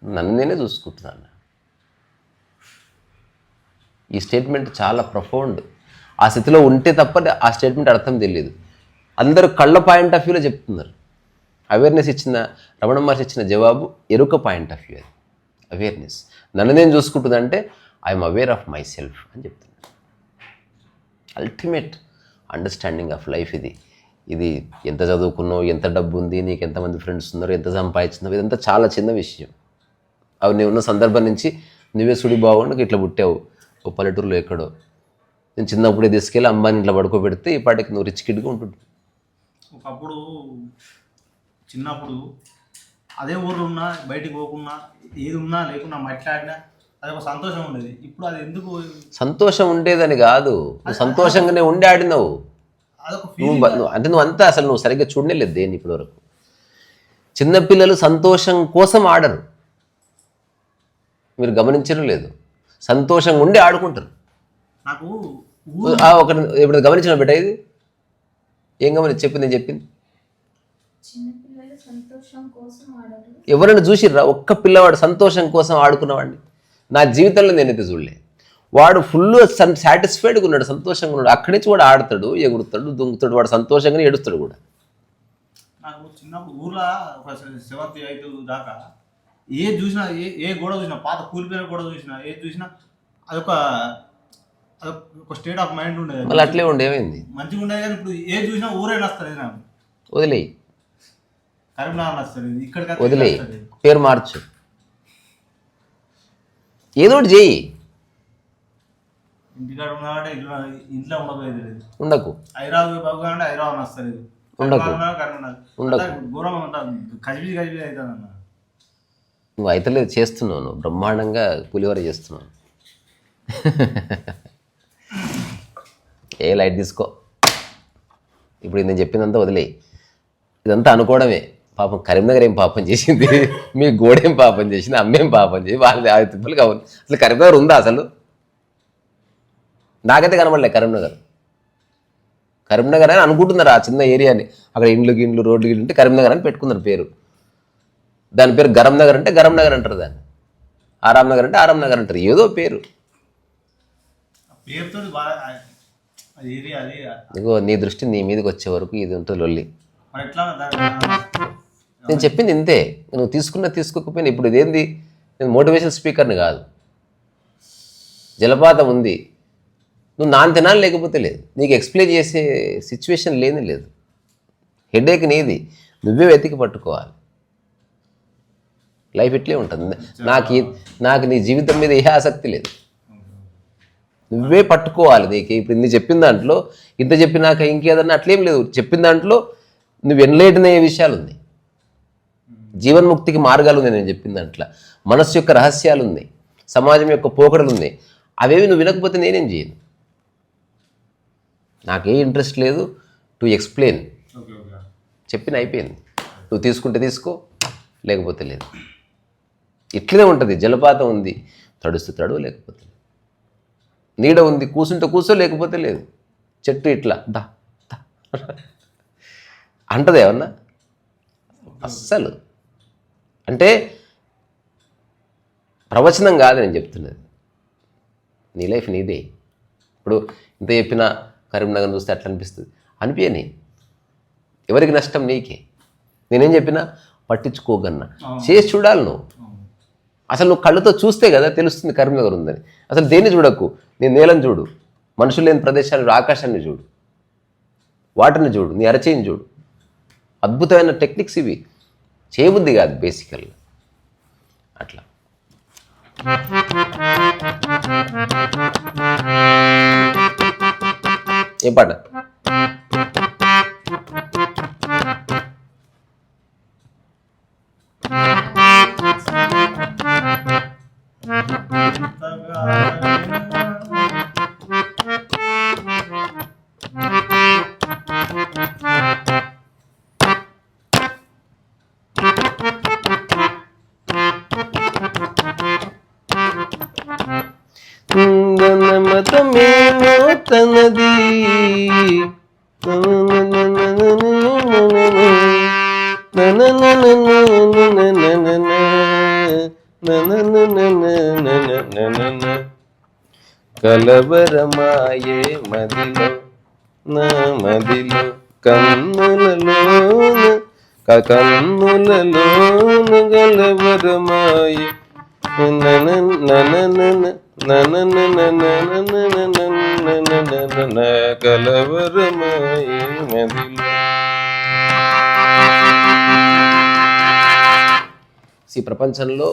నన్ను నేనే చూసుకుంటున్నాను. ఈ స్టేట్మెంట్ చాలా ప్రొఫౌండ్. ఆ స్థితిలో ఉంటే తప్ప ఆ స్టేట్మెంట్ అర్థం తెలియదు. అందరూ కళ్ళ పాయింట్ ఆఫ్ వ్యూలో చెప్తున్నారు. అవేర్నెస్ ఇచ్చిన రమణ మహర్షి ఇచ్చిన జవాబు ఎరుక పాయింట్ ఆఫ్ వ్యూ. అది అవేర్నెస్. నన్ను నేను చూసుకుంటుందంటే I'm aware of myself అని చెప్తున్నాను. అల్టిమేట్ అండర్స్టాండింగ్ ఆఫ్ లైఫ్ ఇది. ఇది ఎంత చదువుకున్నావు, ఎంత డబ్బు ఉంది, నీకు ఎంతమంది ఫ్రెండ్స్ ఉన్నారు, ఎంత సంపాదించున్నావు, ఇదంతా చాలా చిన్న విషయం. అవి నువ్వు ఉన్న సందర్భం నుంచి నువ్వే సుడి బాగుండి ఇట్లా పుట్టావు ఓ పల్లెటూరులో ఎక్కడో. నేను చిన్నప్పుడే తీసుకెళ్ళి అమ్మాయిని ఇట్లా పడుకోబెడితే ఈ పాటికి నువ్వు రిచ్ కిడ్గా ఉంటుంది. ఒకప్పుడు చిన్నప్పుడు అదే ఊర్లో ఉన్నా, బయటికి పోకున్నా, ఏది ఉన్నా లేకున్నా, మాట్లాడినా అది ఒక సంతోషం ఉండేది. ఇప్పుడు అది ఎందుకు సంతోషం ఉండేదని కాదు, నువ్వు సంతోషంగానే ఉండి ఆడినావు. అదొక అంటే నువ్వు అంతా అసలు నువ్వు సరిగ్గా చూడనే లేదు దేన్ని ఇప్పటి వరకు. చిన్నపిల్లలు సంతోషం కోసం ఆడరు, మీరు గమనించడం లేదు. సంతోషంగా ఉండి ఆడుకుంటారు. నాకు ఒక ఇప్పుడు గమనించిన బిడ్డ, ఇది ఏం గమనించి చెప్పింది? నేను చెప్పింది చిన్నపిల్లలు సంతోషం కోసం ఆడరు. ఎవరైనా చూసిర్రా ఒక్క పిల్లవాడు సంతోషం కోసం ఆడుకున్నవాడిని? నా జీవితంలో నేనైతే చూడలే. వాడు ఫుల్ సాటిస్ఫైడ్గా ఉన్నాడు, సంతోషంగా ఉన్నాడు. అక్కడి నుంచి వాడు ఆడతాడు, ఎగురుతాడు, దుంకుతాడు, వాడు సంతోషంగానే ఏడుస్తాడు కూడా. నాకు చిన్నప్పుడు ఊర్లో ఒక 7th 8th దాకా ఏది చూసినా ఏ గోడ చూసినా, పాత కూలిపోయిన గోడ చూసినా, ఏది చూసినా అదొక అదొక స్టేట్ ఆఫ్ మైండ్ ఉండేది. మళ్ళీ అట్లే ఉండేమైంది, మంచిగా ఉండేది. కానీ ఇప్పుడు ఏది చూసినా ఊరే నస్తుంది. నాకు వదిలేయి, కరీంనగర్ నస్తుంది, ఇక్కడికి వదిలేయి, పేరు మార్చు, ఏదో ఒకటి చేయి. ఇంటికాడ ఉన్నామంటే ఇంట్లో ఉండబోయేది లేదు, ఉండకు, హైదరాబాద్ బాబు అంటే హైదరాబాద్ నస్తుంది, ఘోరం అంతా గజిబిజి అవుతుంది అన్న. నువ్వు అయితలేదు, చేస్తున్నావు, నువ్వు బ్రహ్మాండంగా పులిహోర చేస్తున్నావు. ఏ లైట్ తీసుకో, ఇప్పుడు నేను చెప్పిందంతా వదిలేయి. ఇదంతా అనుకోవడమే. పాపం కరీంనగర్ ఏం పాపం చేసింది, మీ గోడేం పాపం చేసింది, అమ్మేం పాపం చేసి వాళ్ళది ఆ తిప్పులు కావాలి. అసలు కరీంనగర్ ఉందా అసలు? నాకైతే కనబడలే కరీంనగర్. కరీంనగర్ అని అనుకుంటున్నారు ఆ చిన్న ఏరియాని. అక్కడ ఇండ్లు రోడ్లు గిడ్లు ఉంటే కరీంనగర్ అని పెట్టుకున్నారు పేరు. దాని పేరు గరం నగర్ అంటే గరం నగర్ అంటారు, దాన్ని ఆరాం నగర్ అంటే ఆరాం నగర్ అంటారు, ఏదో పేరు. పేరుతో ఏరియా అది. ఇదిగో నీ దృష్టి నీ మీదకి వచ్చే వరకు ఇది ఉంటుంది లొల్లి. మరి ఎట్లా నేను చెప్పింది ఇంతే, నువ్వు తీసుకోకపోయినా. ఇప్పుడు ఇదేంది, నేను మోటివేషన్ స్పీకర్ని కాదు. జలపాతం ఉంది, నువ్వు నాన్న తినాలి, లేకపోతే లేదు. నీకు ఎక్స్ప్లెయిన్ చేసే సిచ్యువేషన్ లేదు. హెడేక్ నీది, నువ్వే వెతికి పట్టుకోవాలి. లైఫ్ ఇట్లే ఉంటుంది. నాకు నీ జీవితం మీద ఏ ఆసక్తి లేదు, నువ్వే పట్టుకోవాలి. నీకు ఇప్పుడు నీ చెప్పిన దాంట్లో ఇంత చెప్పినాక ఇంకేదన్నా అట్లేం లేదు. చెప్పిన దాంట్లో నువ్వు ఎన్లైటన్ అయ్యే విషయాలు ఉంది, జీవన్ముక్తికి మార్గాలు ఉన్నాయి. నేను చెప్పిన దాంట్లో మనస్సు యొక్క రహస్యాలు ఉన్నాయి, సమాజం యొక్క పోకడలు ఉన్నాయి. అవేవి నువ్వు వినకపోతే నేనేం చేయను. నాకే ఇంట్రెస్ట్ లేదు టు ఎక్స్ప్లెయిన్. చెప్పిన అయిపోయింది, నువ్వు తీసుకుంటే తీసుకో, లేకపోతే లేదు. ఇట్లనే ఉంటుంది. జలపాతం ఉంది, తడుస్తూ తడువు, లేకపోతే నీడ ఉంది, కూర్చుంటే కూర్చో, లేకపోతే లేదు. చెట్టు ఇట్లా దా అంటది ఏమన్నా? అస్సలు. అంటే ప్రవచనం కాదు నేను చెప్తున్నది, నీ లైఫ్ నీదే. ఇప్పుడు ఇంత చెప్పినా కరీంనగర్ చూస్తే అట్లా అనిపిస్తుంది, అనిపించని. ఎవరికి నష్టం? నీకే. నేనేం చెప్పినా పట్టించుకోగన్నా, చేసి చూడాలి నువ్వు. అసలు నువ్వు కళ్ళతో చూస్తే కదా తెలుస్తుంది కరీంనగర్ ఉందని. అసలు దేన్ని చూడకు, నీ నేలను చూడు, మనుషులు లేని ప్రదేశాన్ని చూడు, ఆకాశాన్ని చూడు, వాటిని చూడు, నీ అరచేయిని చూడు. అద్భుతమైన టెక్నిక్స్ ఇవి, చేయబుద్ధి కాదు బేసికల్గా. అట్లా ఏ పాట? మతమేమో తనది, కలవరమాయే మదిలో, నా మదిలో, కన్నులలోన కలవరమాయే కలవరమాయే మదిలో. ఈ ప్రపంచంలో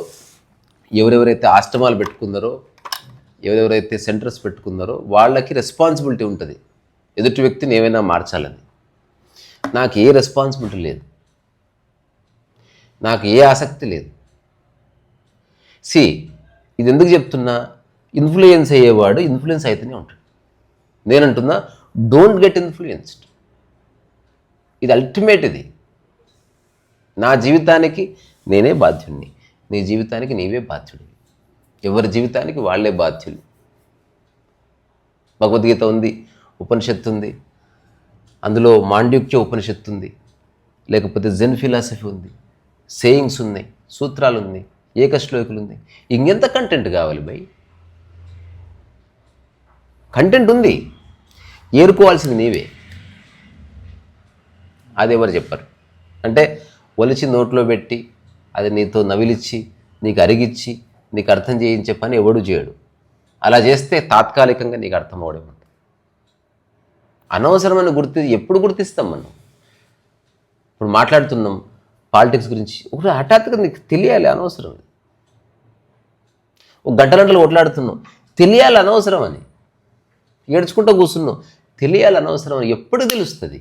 ఎవరెవరైతే ఆశ్రమాలు పెట్టుకున్నారో, ఎవరెవరైతే సెంటర్స్ పెట్టుకున్నారో వాళ్ళకి రెస్పాన్సిబిలిటీ ఉంటుంది ఎదుటి వ్యక్తిని ఏమైనా మార్చాలని. నాకు ఏ రెస్పాన్సిబిలిటీ లేదు, నాకు ఏ ఆసక్తి లేదు. ఇది ఎందుకు చెప్తున్నా, ఇన్ఫ్లుయెన్స్ అయ్యేవాడు ఇన్ఫ్లుయెన్స్ అయితేనే ఉంటాడు. నేనంటున్నా డోంట్ గెట్ ఇన్ఫ్లుయెన్స్డ్. ఇది అల్టిమేట్. ఇది నా జీవితానికి నేనే బాధ్యుడిని, నీ జీవితానికి నీవే బాధ్యుడివి. ఎవరి జీవితానికి వాళ్ళే బాధ్యులు. భగవద్గీత ఉంది, ఉపనిషత్తు ఉంది, అందులో మాండ్యూక్య ఉపనిషత్తు ఉంది, లేకపోతే జెన్ ఫిలాసఫీ ఉంది, సేయింగ్స్ ఉన్నాయి, సూత్రాలు ఉన్నాయి, ఏకశ్లోకులు ఉంది. ఇంకెంత కంటెంట్ కావాలి భయ్? కంటెంట్ ఉంది, ఏరుకోవాల్సింది నీవే. అది ఎవరు చెప్పారు? అంటే ఒలిచి నోట్లో పెట్టి అది నీతో నవిలిచ్చి నీకు అరిగిచ్చి నీకు అర్థం చేయించే పని ఎవడు చేయడు. అలా చేస్తే తాత్కాలికంగా నీకు అర్థం అవడం ఉంటుంది. అనవసరమైన ఎప్పుడు గుర్తిస్తాం మనం? ఇప్పుడు మాట్లాడుతున్నాం పాలిటిక్స్ గురించి, ఒకటి హఠాత్తుగా నీకు తెలియాలి అనవసరం. ఒక గంటలు కొట్లాడుతున్నాం, తెలియాలి అనవసరం అని. ఏడ్చుకుంటూ కూర్చున్నాం, తెలియాలి అనవసరం అని. ఎప్పుడు తెలుస్తుంది?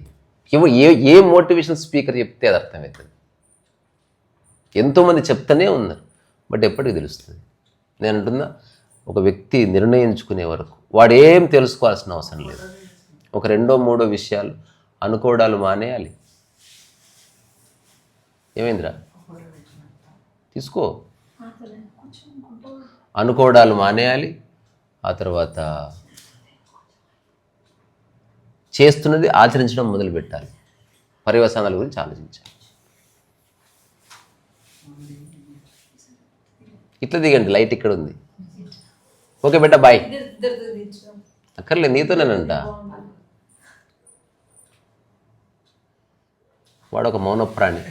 ఏ మోటివేషన్ స్పీకర్ చెప్తే అది అర్థమవుతుంది. ఎంతోమంది చెప్తూనే ఉన్నారు, బట్ ఎప్పటికి తెలుస్తుంది? నేను అంటున్నా, ఒక వ్యక్తి నిర్ణయించుకునే వరకు వాడు ఏం తెలుసుకోవాల్సిన అవసరం లేదు. ఒక 2, 3 విషయాలు అనుకోవడాలు మానేయాలి. ఏమైందిరా? తీసుకో. అనుకోవడాలు మానేయాలి. ఆ తర్వాత చేస్తున్నది ఆచరించడం మొదలుపెట్టాలి. పర్యవసానాల గురించి ఆలోచించాలి. ఇట్లా దిగండి, లైట్ ఇక్కడ ఉంది. ఓకే బెట్ట, బాయ్. అక్కర్లేదు, నీతోనేనంట. వాడు ఒక మౌన ప్రాణి.